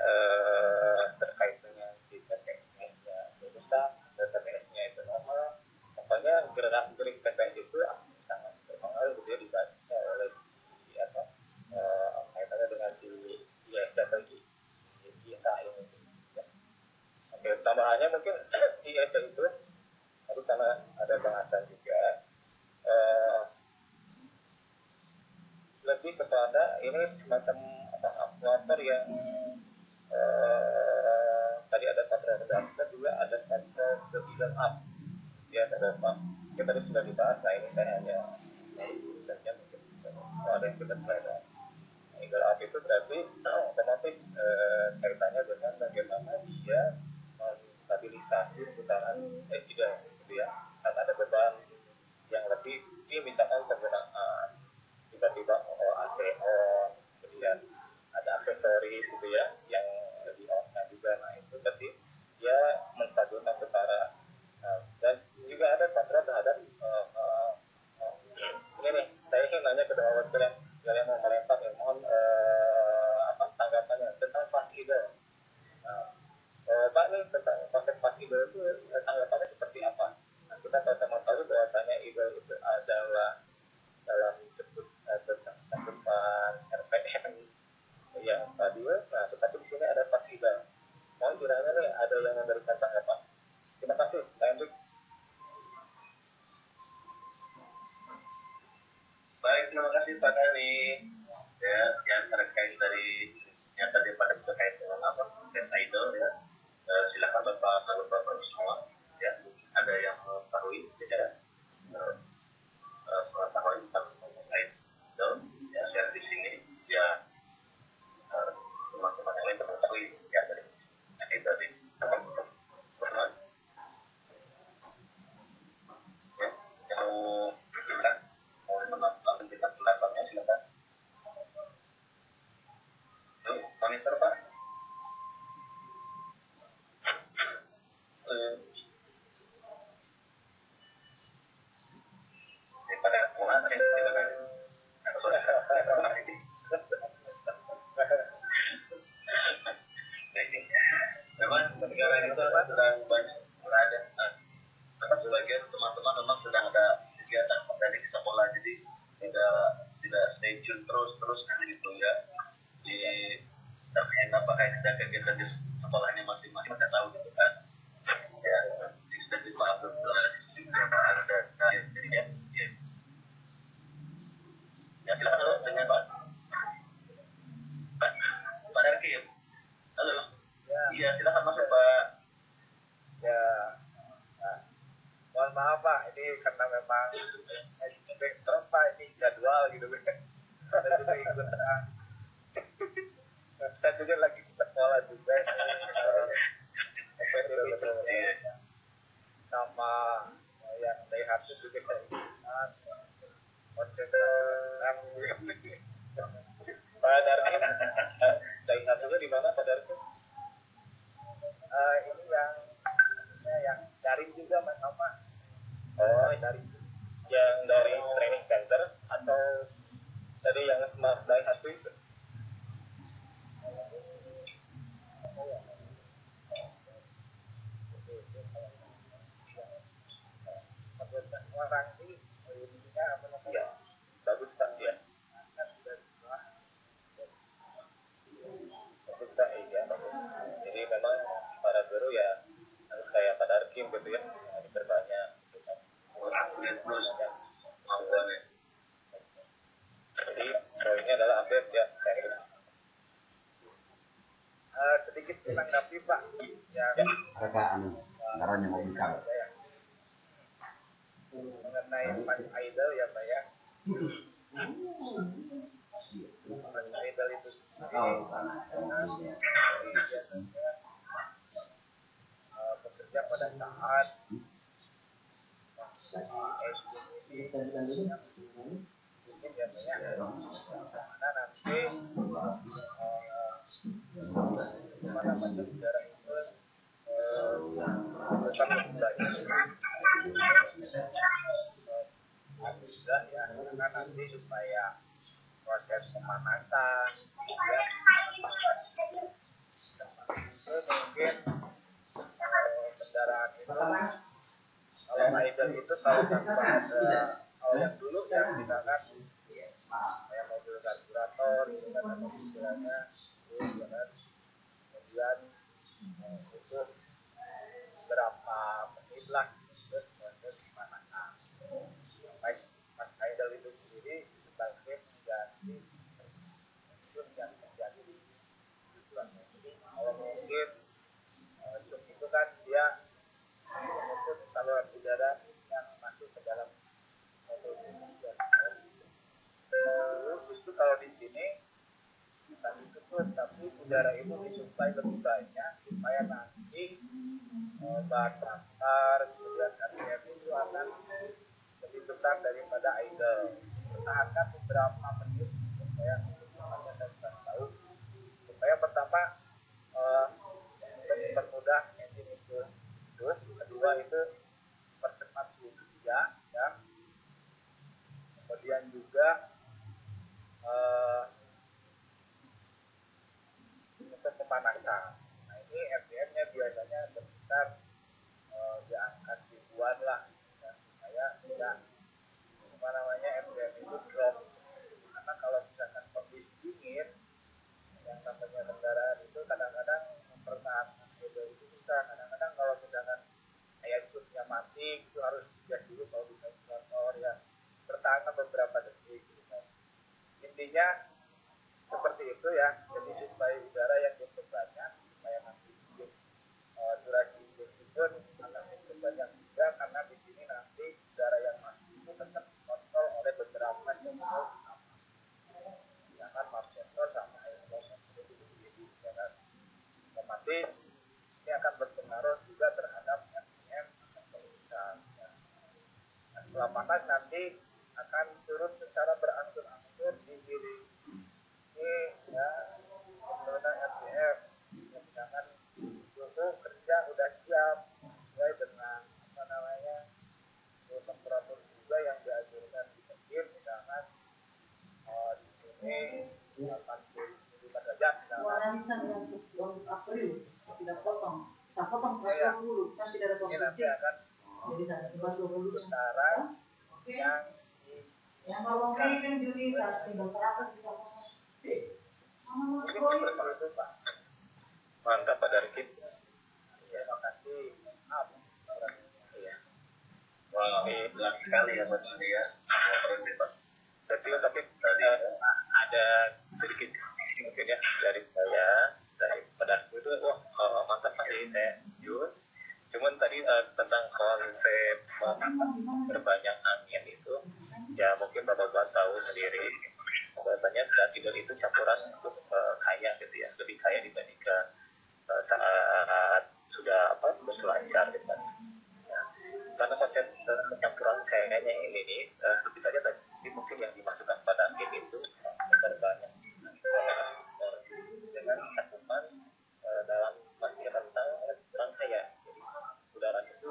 terkait dengan si TPS-nya besar, TPS-nya itu normal. Pokoknya gerak-gerik TPS itu sangat berpengaruh gitu ya, dibaca oleh si kaitannya dengan si ISA atau ISA ini. Ya. Oke, tambahannya mungkin si ISA itu tadi karena ada bahasan juga lebih kepada ini semacam motor yang tadi ada kontrol dasar juga ada kontrol ke idle up ya Bapak. Kita tadi sudah dibahas. Nah ini saya hanya saja mungkin ada yang kita pelajari. Idle up itu berarti otomatis kaitannya dengan bagaimana dia menstabilisasi putaran idle gitu ya. Saat ada beban yang lebih, ini misalkan penggunaan tiba-tiba AC on, kemudian ada aksesoris gitu ya yang di on-nya juga. Nah itu berarti dia menstabilkan putaran. Dan juga ada kontrol terhadap ini nih, saya ingin nanya ke bapak sekalian mau melempar ya, mohon tanggapannya tentang fast idle. Pak nih tentang konsep fast idle itu tanggapannya seperti apa? Nah, kita tahu bahwasanya idle itu adalah dalam cakupan RPM yang stabil. Nah, tetapi di sini ada fast idle. Mohon kiranya nih ada yang memberikan tanggapan. Terima kasih, Pak Hendrik. Baik, terima kasih Pak Dani. Ya, yang terkait dari yang tadi pada terkait dengan tes idle ya. Silakan Bapak semua. Ya, ada yang mengetahui ya. Pengetahuan tentang idle ya, share di sini ya. Teman-teman yang lain mengetahui ya dari idle ini. Ya, yang mau menonton kita pendapatnya silakan. Monitor Pak. Daripada pulang gitu kan. Memang sekarang itu sedang banyak berada. Sebagian teman-teman memang sedang ada kegiatan dari sekolah, jadi tidak stay tune terus gitu ya. Di terkait apakah ada kegiatan di sekolahnya masing-masing tidak tahu gitu kan. Ya, jadi dari Pak Abdul juga ada jadi ya tentang terus Pak ini jadwal gitu kan. Ada juga ikutan. Saya juga lagi di sekolah juga PTB sama yang dari hati juga saya ikutan konsentrasi tenang Pak Darkin, dari hasilnya di mana Pak Darkin? ini yang daring juga Mas sama Oh, daring yang dari training center atau tadi yang smart die hard itu? orang sih intinya apa namanya Ya, bagus Pak ya. kan sudah semua Bagus Pak, iya bagus. Jadi memang para guru ya harus kayak Pak Darkin gitu ya, diperbanyak gitu kan. update terus kemampuannya. Jadi poinnya adalah update ya kayak gitu. sedikit menanggapi Pak ya Mereka anggarannya mau buka. mengenai Mas Aidel ya Pak ya. Mas Aidel itu sendiri bekerja pada saat mungkin ya Pak ya mana nanti mana namanya udara itu bukan budaya juga ya karena nanti supaya proses pemanasan ya itu mungkin kendaraan itu kalau idle itu kalau tanpa ada yang dulu yang misalkan kayak mobil karburator gitu kan atau istilahnya itu ya kan kemudian itu berapa menit lah terus proses pemanasan Mas idle itu sendiri sebagai mengganti sistem itu yang terjadi di tujuannya. Jadi kalau mungkin truk itu kan dia menutup saluran udara yang masuk ke dalam mobil justru kalau di sini bukan ditutup tapi udara itu disuplai lebih banyak supaya nanti bahan bakar kemudian RPM itu akan lebih besar daripada idle. Pertahankan beberapa menit supaya semuanya saya sudah tahu supaya pertama mempermudah engine itu hidup, kedua itu percepat suhu kerja ya, kemudian juga untuk pemanasan. Nah ini RPM-nya biasanya berkisar di angka 1000-an lah ya, supaya tidak apa namanya RPM itu drop karena kalau misalkan kondisi dingin yang namanya kendaraan itu kadang-kadang mempertahankan itu susah. Kadang-kadang kalau misalkan kayak truknya mati itu harus digas dulu kalau di motor ya bertahan beberapa detik gitu kan. Intinya seperti itu ya, jadi supaya udara yang cukup banyak supaya nanti durasi injeksi pun akan cukup banyak juga karena di sini nanti udara yang masuk itu tetap dikontrol oleh beberapa sensor misalkan map sensor sama airflow sensor itu sendiri ya kan. Otomatis ini akan berpengaruh juga terhadap RPM atau ya. Nah, setelah panas nanti akan turun secara berangsur-angsur di kiri ini ya penurunan RPM ya, misalkan suhu kerja udah siap sesuai dengan apa namanya temperatur juga yang dianjurkan di mesin misalkan di sini 85 derajat misalkan April tidak potong, saya potong 120 kan tidak ada ini nanti konsumsi. akan Jadi saya 120 sekarang yang yang kalau Mei kan Juni tinggal 100 bisa potong. mungkin seperti itu Pak. Mantap Pak Darkin. Terima kasih. Maaf. Iya. Wah, berat sekali ya Pak Tony ya. Berarti tapi ada sedikit mungkin ya dari saya dari Pak itu mantap Pak, jadi saya jujur. Cuman tadi tentang konsep banyak angin itu, ya mungkin bapak-bapak tahu sendiri bahwasanya saat tidur itu campuran untuk kaya gitu ya, lebih kaya dibandingkan saat sudah berselancar gitu kan. Nah, karena konsep pencampuran kayaknya ini tentu saja tadi mungkin yang dimasukkan pada angin itu terbanyak dengan cakupan dalam pastinya tentang kurang kaya. Jadi udara itu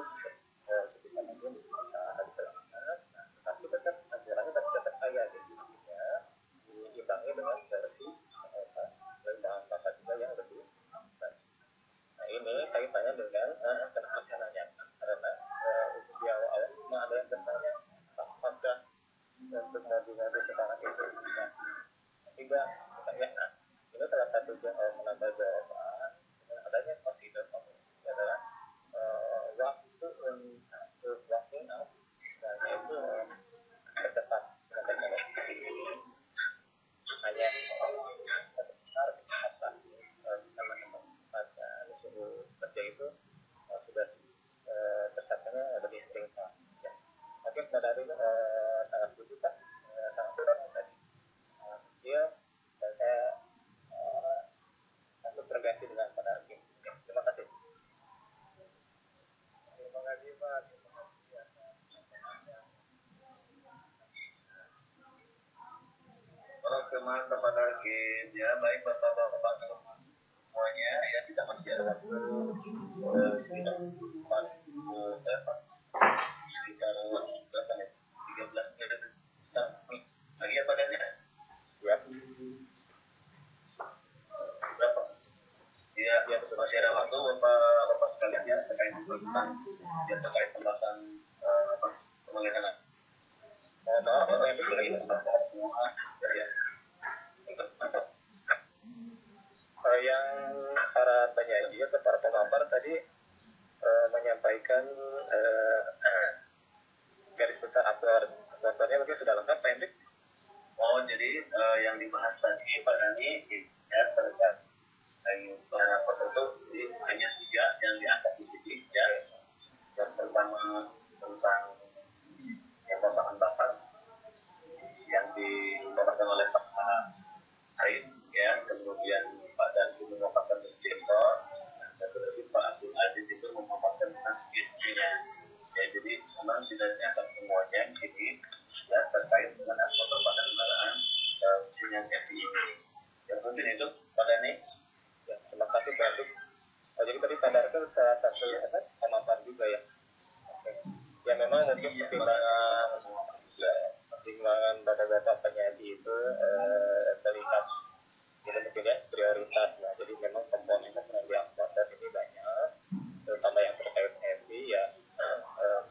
sebisa mungkin bisa ditelankan, tetapi tetap campurannya tetap kaya. Jadi artinya diimbangi dengan versi dan bahan bakar juga yang lebih baik. Nah ini kaitannya dengan kenapa saya nanya, karena untuk di awal memang ada yang bertanya apakah untuk mobil-mobil sekarang itu tidak ya. Nah ini salah satu menambah jawaban dengan adanya consider adalah waktu untuk walking out istilahnya itu percepat dengan teknologi. Hanya sekitar kecepatan teman-teman pada suhu kerja itu sudah tercapainya lebih ringkas ya. Oke, Mbak Dari sangat setuju Pak, sangat benar tadi dia dan saya satu frekuensi dengan Pak Dari. Ya, terima kasih. Terima kasih Pak. Oke, mantap Pak Dargin. Ya, baik Bapak-Bapak semuanya ya, kita masih ada waktu sekitar 13 menit lagi ya Pak Dan ya? Siap. Berapa? Ya, masih ada waktu Bapak sekalian ya terkait tentang terkait pembahasan pemilihan. Maaf, yang sudah ini semua ya. Yang para penyaji atau para pemampar tadi menyampaikan garis besar aktuarnya mungkin sudah lengkap Pak Hendrik? Oh jadi yang dibahas tadi Pak Dani ya terkait itu hanya 3 yang diangkat di sini ya. Yang pertama tentang bahan bakar yang dibawakan oleh Pak Said ya, kemudian Pak Dani memaparkan injektor, dan kemudian Pak Abdul Aziz itu memaparkan tentang ESG-nya. Ya, jadi memang tidak diangkat semuanya di sini ya terkait dengan aspek perbankan kendaraan mesin FI ini. Ya mungkin itu Pak Dani. Ya, terima kasih Pak Abdul. Jadi tadi Pak Dani itu salah satu pemapar juga ya. Oke. Ya memang mungkin pertimbangan bapak-bapak penyaji itu terlihat jadi mungkin ya prioritas lah. Jadi memang komponen yang diangkat ini banyak, terutama yang terkait FI ya.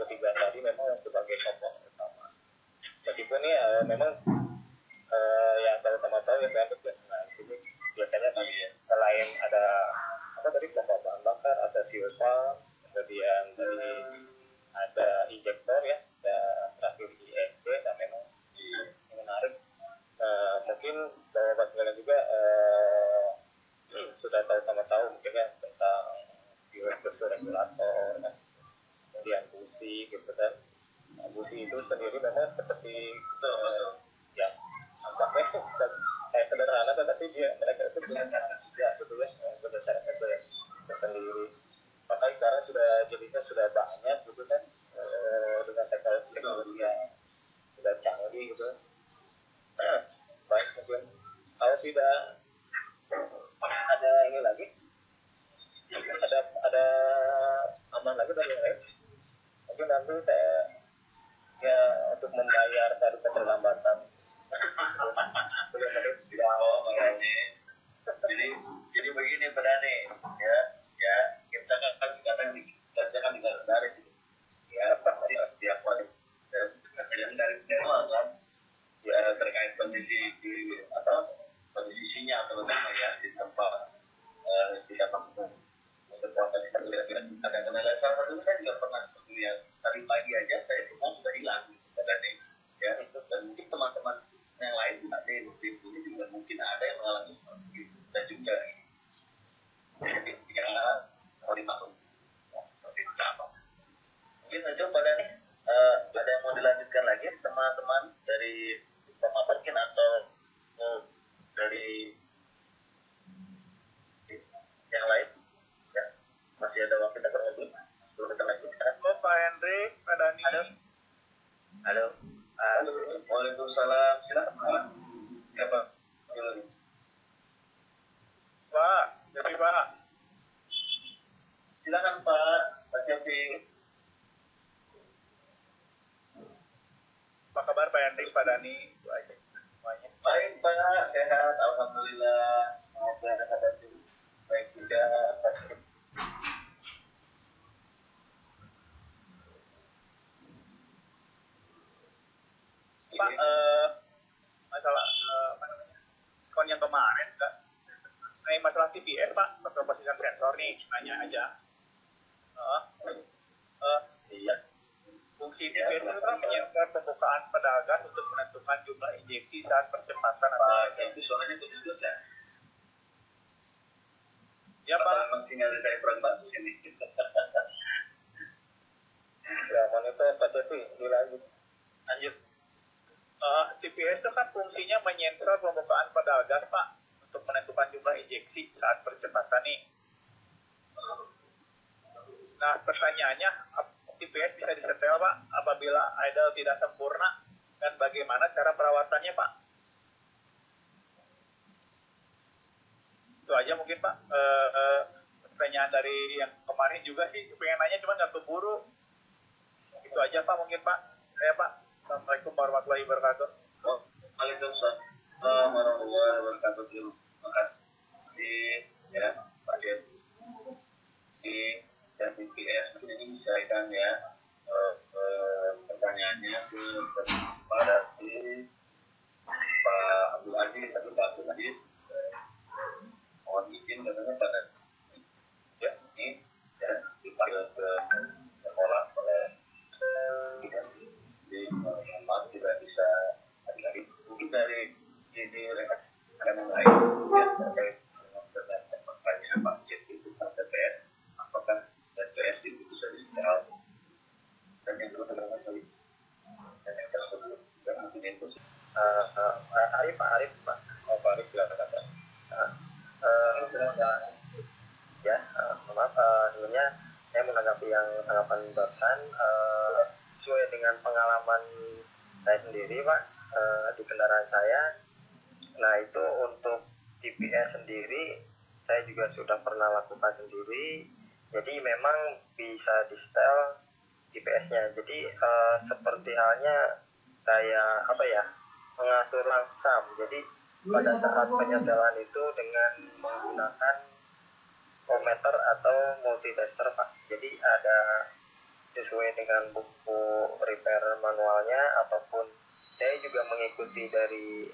Ketiga tadi memang sebagai komponen utama. Meskipun ya memang yang sama-sama tahu ya kan, nah di sini biasanya kan selain ada tadi bahan bakar, ada fuel pump, kemudian tadi ada injektor ya, dan terakhir ISC, dan memang menarik. Mungkin bapak sekalian juga sudah tahu mungkin ya tentang fuel pressure regulator, kan? Kemudian busi gitu kan. Nah, busi itu sendiri memang seperti ya nampaknya kayak sederhana, tetapi mereka itu punya cara kerja gitu ya, punya cara kerja yang tersendiri. Makanya sekarang jenisnya sudah banyak gitu kan, dengan teknologi yang sudah canggih gitu. Baik, mungkin kalau tidak ada ini lagi, ada aman lagi dari yang lain, mungkin nanti saya ya untuk membayar dari keterlambatan jadi begini Pak Dani ya kita kan sekarang dikerjakan di garis garis ya pasti setiap hari dan dari awal kan ya terkait kondisi kondisi sinyal terutama ya di tempat tidak masuk kekuatan kita ada kendala. Salah satu saya juga pernah lihat tadi pagi aja saya semua sudah hilang Pak Dani ya, dan mungkin teman-teman yang lain juga di ini juga mungkin ada yang mengalami seperti itu dan juga jadi kalau dimaklum seperti itu apa mungkin aja Pak Dani ada yang mau Halo, waalaikumsalam. Silakan Pak. Siapa? Pak, jadi Pak, Silakan Pak. Pak Cepi. apa kabar Pak Hendrik, Pak Dani, itu aja semuanya. Baik Pak, sehat. Alhamdulillah. Semoga kabar baik juga. Pak, masalah apa namanya? Kon yang kemarin enggak? Masalah TPS Pak, posisi sensor nih, nanya aja. Iya. Fungsi TPS itu kan menyensor pembukaan pedal gas untuk menentukan jumlah injeksi saat percepatan atau Pak Cepi suaranya kejujur ya? ya Pak. Memang sinyal saya kurang bagus ini. Ya, monitor Pak Cepi, dilanjut. Lanjut. TPS itu kan fungsinya menyensor pembukaan pedal gas Pak untuk menentukan jumlah injeksi saat percepatan nih. Nah pertanyaannya, TPS bisa disetel Pak apabila idle tidak sempurna, dan bagaimana cara perawatannya Pak? Itu aja mungkin Pak. Pertanyaan dari yang kemarin juga sih pengen nanya, cuma nggak keburu. Itu aja Pak mungkin Pak. Saya Pak. Assalamualaikum warahmatullahi wabarakatuh. Waalaikumsalam warahmatullahi wabarakatuh. Terima kasih ya Pak Cepi dan TPS. Mungkin ini disampaikan ya pertanyaannya ke Pak Abdul Aziz atau Pak Abdul Aziz. Mohon izin katanya pada ya ini ya dipanggil ke sekolah oleh di Muhammad tidak bisa lagi mungkin dari rekan yang lain ya terkait dengan pertanyaan Pak Cepi tentang TPS, apakah TPS itu bisa disetel dan yang kedua adalah dari TPS tersebut dan mungkin itu Arif Pak, Pak Arif silakan. maaf, sebenarnya saya menanggapi yang tanggapan barusan, sesuai dengan pengalaman saya sendiri Pak, di kendaraan saya. Nah itu untuk TPS sendiri saya juga sudah pernah lakukan sendiri, jadi memang bisa di setel TPS-nya. Jadi seperti halnya kayak apa ya, mengatur langsam. Jadi pada saat penyetelan itu dengan menggunakan voltmeter atau multitester Pak. Jadi ada sesuai dengan buku repair manualnya, ataupun saya juga mengikuti dari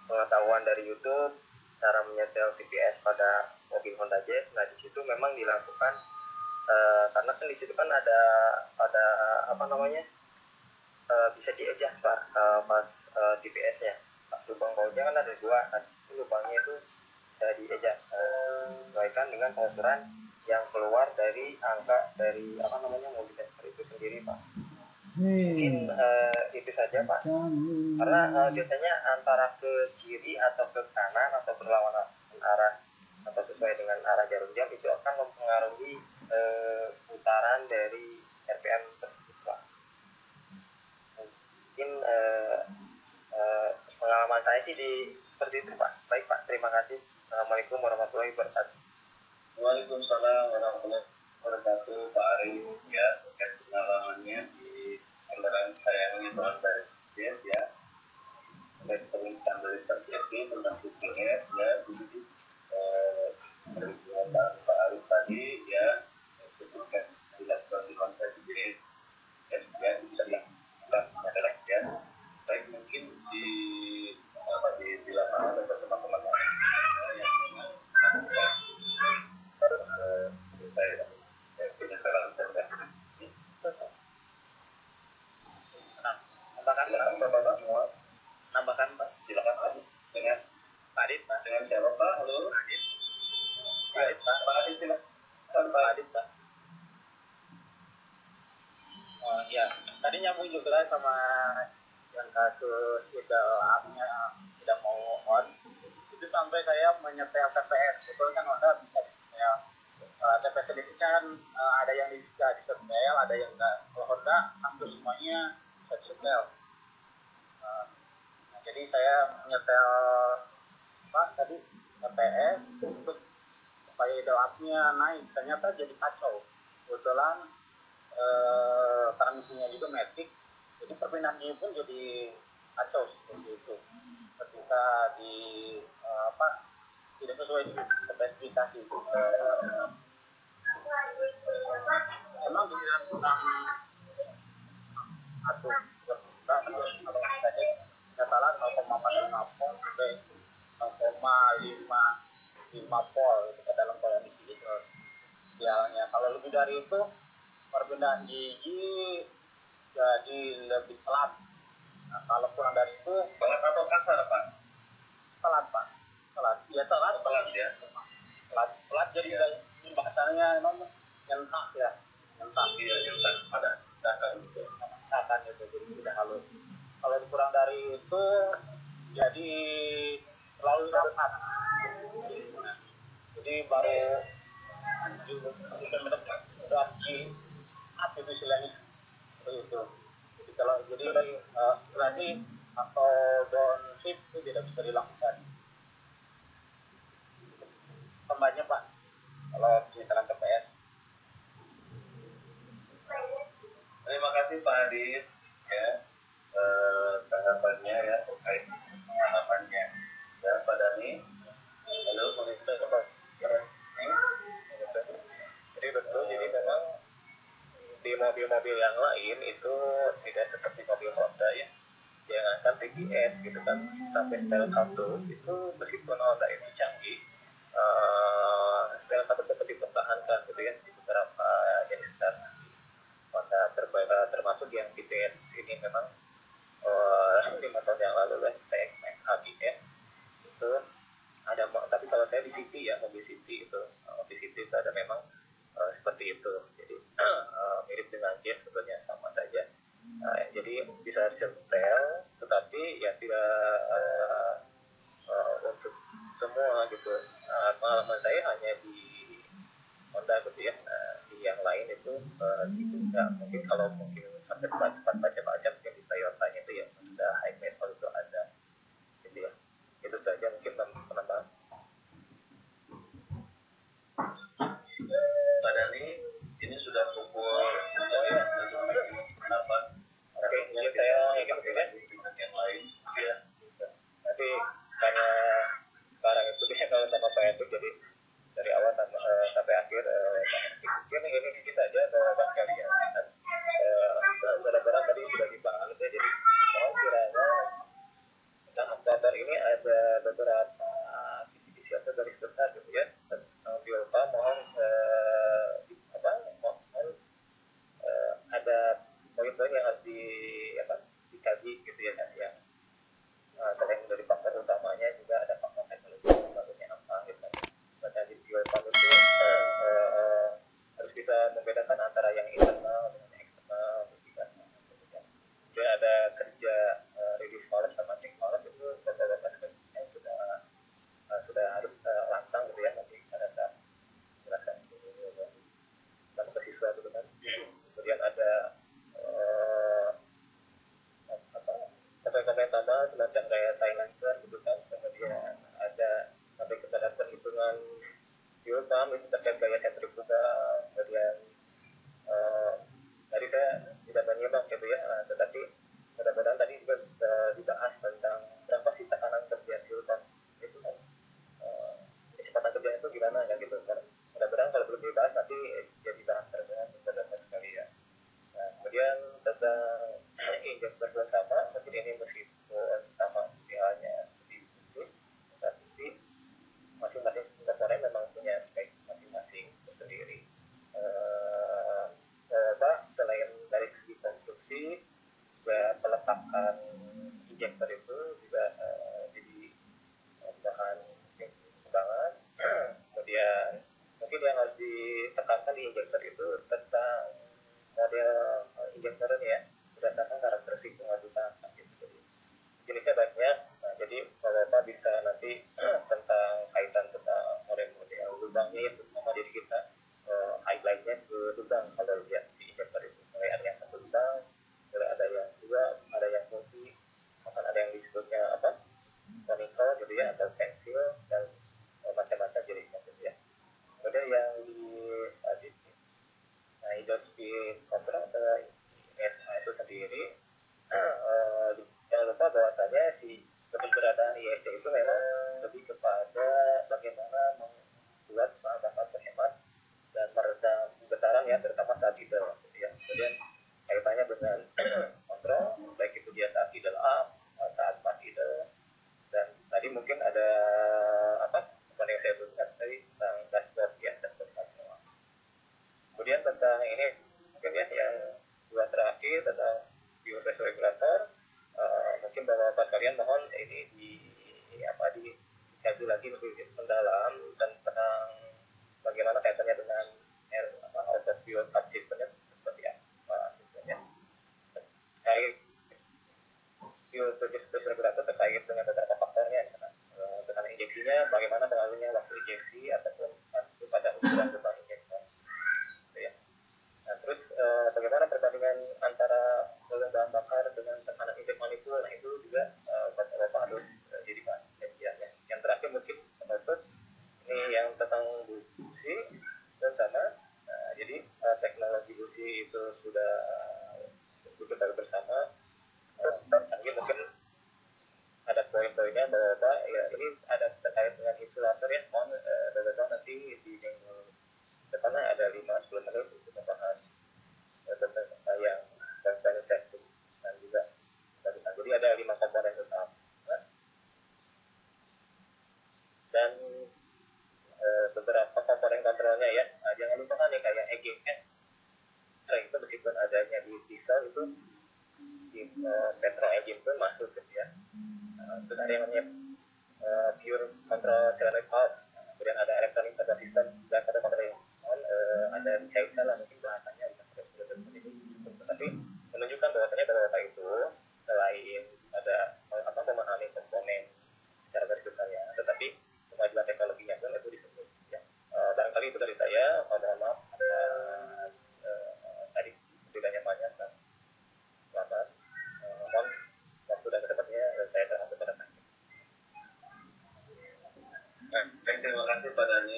pengetahuan dari YouTube cara menyetel TPS pada mobil Honda Jazz. Nah di situ memang dilakukan karena kan di situ kan ada bisa di-adjust Pak, pas TPS-nya. Pas lubang bautnya kan ada dua, nah itu lubangnya itu di-adjust sesuaikan dengan pengaturan yang keluar dari angka dari multitester itu sendiri Pak. Mungkin itu saja Pak, karena biasanya antara ke kiri atau ke kanan atau berlawanan arah atau sesuai dengan arah jarum jam itu akan mempengaruhi putaran dari RPM tersebut Pak. Mungkin pengalaman saya sih seperti itu Pak. Baik Pak, terima kasih. Assalamualaikum warahmatullahi wabarakatuh. Waalaikumsalam warahmatullahi wabarakatuh. Pak Arif ya, terkait pengalamannya di kendaraan sayangnya Honda Jazz ya, terkait permintaan dari Pak Cepi tentang TPS ya, jadi dari pernyataan Pak Arif tadi ya, ketika dilakukan di Honda Jazz ya, bisa dilakukan adalah ya, baik mungkin di lapangan atau teman-teman yang melakukan Nambahkan Pak. Silakan Pak. Dengan Pak Adit Pak. dengan siapa Pak? Halo. Pak Adit Pak. Pak Adit silakan Pak Adit Pak. Oh iya, tadi nyambung juga sama yang kasus idle up-nya tidak mau on, itu sampai kayak menyetel TPS. Betul kan Honda bisa disetel. TPS sendiri kan ada yang bisa disetel, ada yang enggak. Kalau Honda hampir semuanya saya setel. Jadi saya nyetel tadi TPS untuk supaya delapnya naik, ternyata jadi kacau. Kebetulan transmisinya juga matic, jadi perpindahannya pun jadi kacau seperti itu. Ketika di tidak sesuai spesifikasi. Memang di dalam tentang atau kalau tadi nggak salah 0,45 sampai 0,5 volt itu dalam kondisi itu idealnya. Kalau lebih dari itu perpindahan gigi jadi lebih telat. Nah, kalau kurang dari itu Telat atau kasar, Pak? telat, Pak. Telat. Ya telat. Telat ya. Telat jadi bahasanya memang nyentak ya. Nyentak. Iya, nyentak. Ada akan gitu. Akan itu jadi tidak halus. Kalau kurang dari itu jadi terlalu rapat. Jadi baru 7 menit udah di up itu istilahnya itu. Jadi kalau berarti atau downshift itu tidak bisa dilakukan. Tambahnya Pak, kalau penyetelan TPS. Terima kasih Pak Adis ya, tanggapannya ya terkait pengalamannya. Ya Pak Dani, halo pemirsa Pak. Jadi betul, jadi memang di mobil-mobil yang lain itu tidak seperti mobil Honda ya, yang akan TPS gitu kan sampai setel kartu itu, meskipun Honda itu canggih, setel kartu tetap dipertahankan gitu ya di beberapa jenis kendaraan Honda, termasuk yang TPS ini. Memang 5 tahun yang lalu lah saya main HGN itu ada, tapi kalau saya di City ya, mobil City itu ada memang seperti itu. Jadi mirip dengan Jazz sebetulnya, sama saja. Jadi bisa disetel, tetapi ya tidak untuk semua gitu. Pengalaman saya hanya di Honda gitu ya. Di yang lain itu tidak. Mungkin kalau sampai sempat baca-baca mungkin di Toyota-nya itu ya sudah high level itu ada gitu ya. Itu saja mungkin penambahan. Pak Dani, ini sudah pukul 8. Oke, mungkin saya ingin dengan yang lain ya. Nanti karena sekarang itu dihandle sama Pak Hendrik, jadi dari awal sampai akhir mungkin ini saja Bapak sekalian. Barang-barang tadi sudah dibahas ya, jadi mohon kiranya dalam daftar ini ada beberapa visi-visi atau garis besar gitu ya. Biota mohon ada poin-poin yang harus dikaji gitu ya, yang selain dari faktor utamanya juga ada faktor teknologi barunya apa gitu. Baca di Biota itu harus bisa membedakan antara yang internal dengan yang eksternal gitu kan. Kemudian ada kerja relief valve sama check valve itu beberapa sekalinya sudah harus lantang gitu ya, nanti pada saat menjelaskan kamu ke siswa gitu kan. Kemudian ada komen-komen tambah semacam kayak silencer gitu kan. Kemudian ada sampai kepada perhitungan fuel pump itu terkait gaya sentrifuga. Kemudian tadi saya tidak menyimak gitu ya, tetapi mudah-mudahan tadi juga dibahas tentang berapa sih tekanan kerja fuel pump itu kan, kecepatan kerja itu gimana kan gitu kan. Mudah-mudahan kalau belum dibahas nanti jadi bahan terdengar beberapa sekalian. Nah, kemudian tentang injektor pun sama, mungkin ini meskipun sama seperti halnya seperti susu, tapi masing-masing komponen memang punya spek masing-masing tersendiri. Selain dari segi konstruksi, juga peletakan injektor itu juga jadi bahan pertimbangan. Kemudian mungkin yang harus ditekankan di injektor itu tentang model injektornya ya, berdasarkan karakteristik pengadukan gitu. Jadi jenisnya banyak. Nah, jadi Bapak bisa nanti tentang kaitan tentang model-model lubangnya ya, terutama dari kita highlightnya ke lubang. Kalau lihat si injektor itu mulai ada yang 1 lubang, mulai ada yang 2, pensil dan macam-macam jenisnya gitu ya. Kemudian yang idle speed control atau ISA itu sendiri, jangan lupa bahwasanya si keberadaan ISA itu memang lebih kepada bagaimana membuat bahan bakar terhemat dan meredam getaran ya, terutama saat idle gitu ya. Kemudian kaitannya dengan kontrol, baik itu dia saat idle up, saat pas idle, dan tadi mungkin ada yang saya sebutkan tadi tentang dashboard ya, dashboard control. Kemudian tentang ini mungkin ya yang dua terakhir tentang fuel pressure regulator, mungkin bapak-bapak sekalian mohon ini dikaji lagi lebih mendalam tentang bagaimana kaitannya dengan auto fuel pump systemnya seperti apa gitu ya. Terkait fuel pressure regulator terkait dengan beberapa faktornya, misalkan dengan injeksinya, bagaimana pengaruhnya waktu injeksi ataupun pada ukuran lubang injektor. Ya. Nah, terus bagaimana perbandingan antara volume bahan bakar dengan tekanan intake manifold, nah itu juga bapak-bapak harus jadi kajian ya. Yang terakhir mungkin penutup ini yang tentang busi dan sama. Jadi teknologi busi itu sudah kita bersama. Canggih mungkin ada poin-poinnya bapak ya, ini ada terkait dengan insulator ya. Mohon bapak nanti di minggu depannya ada 5-10 menit untuk membahas tentang yang dan saya sebut dan juga barusan. Jadi ada 5 komponen utama dan beberapa komponen kontrolnya ya. Nah, jangan lupa kan ya kayak EGR itu meskipun adanya di diesel itu di petrol engine pun masuk gitu ya. Terus ada yang namanya pure control ceramic valve, kemudian ada electronic control system dan kontrol yang ada dikaitkan lah mungkin bahasanya 5-10 menit ini cukup, tetapi menunjukkan bahwasanya bahwa itu selain ada memahami komponen secara garis besarnya, tetapi kemajuan teknologinya pun itu disebut ya. Barangkali itu dari saya, mohon maaf atas tadi bedanya banyak kan lantas mohon waktu dan kesempatannya saya serahkan kepada Pak. Baik, terima kasih Pak Dani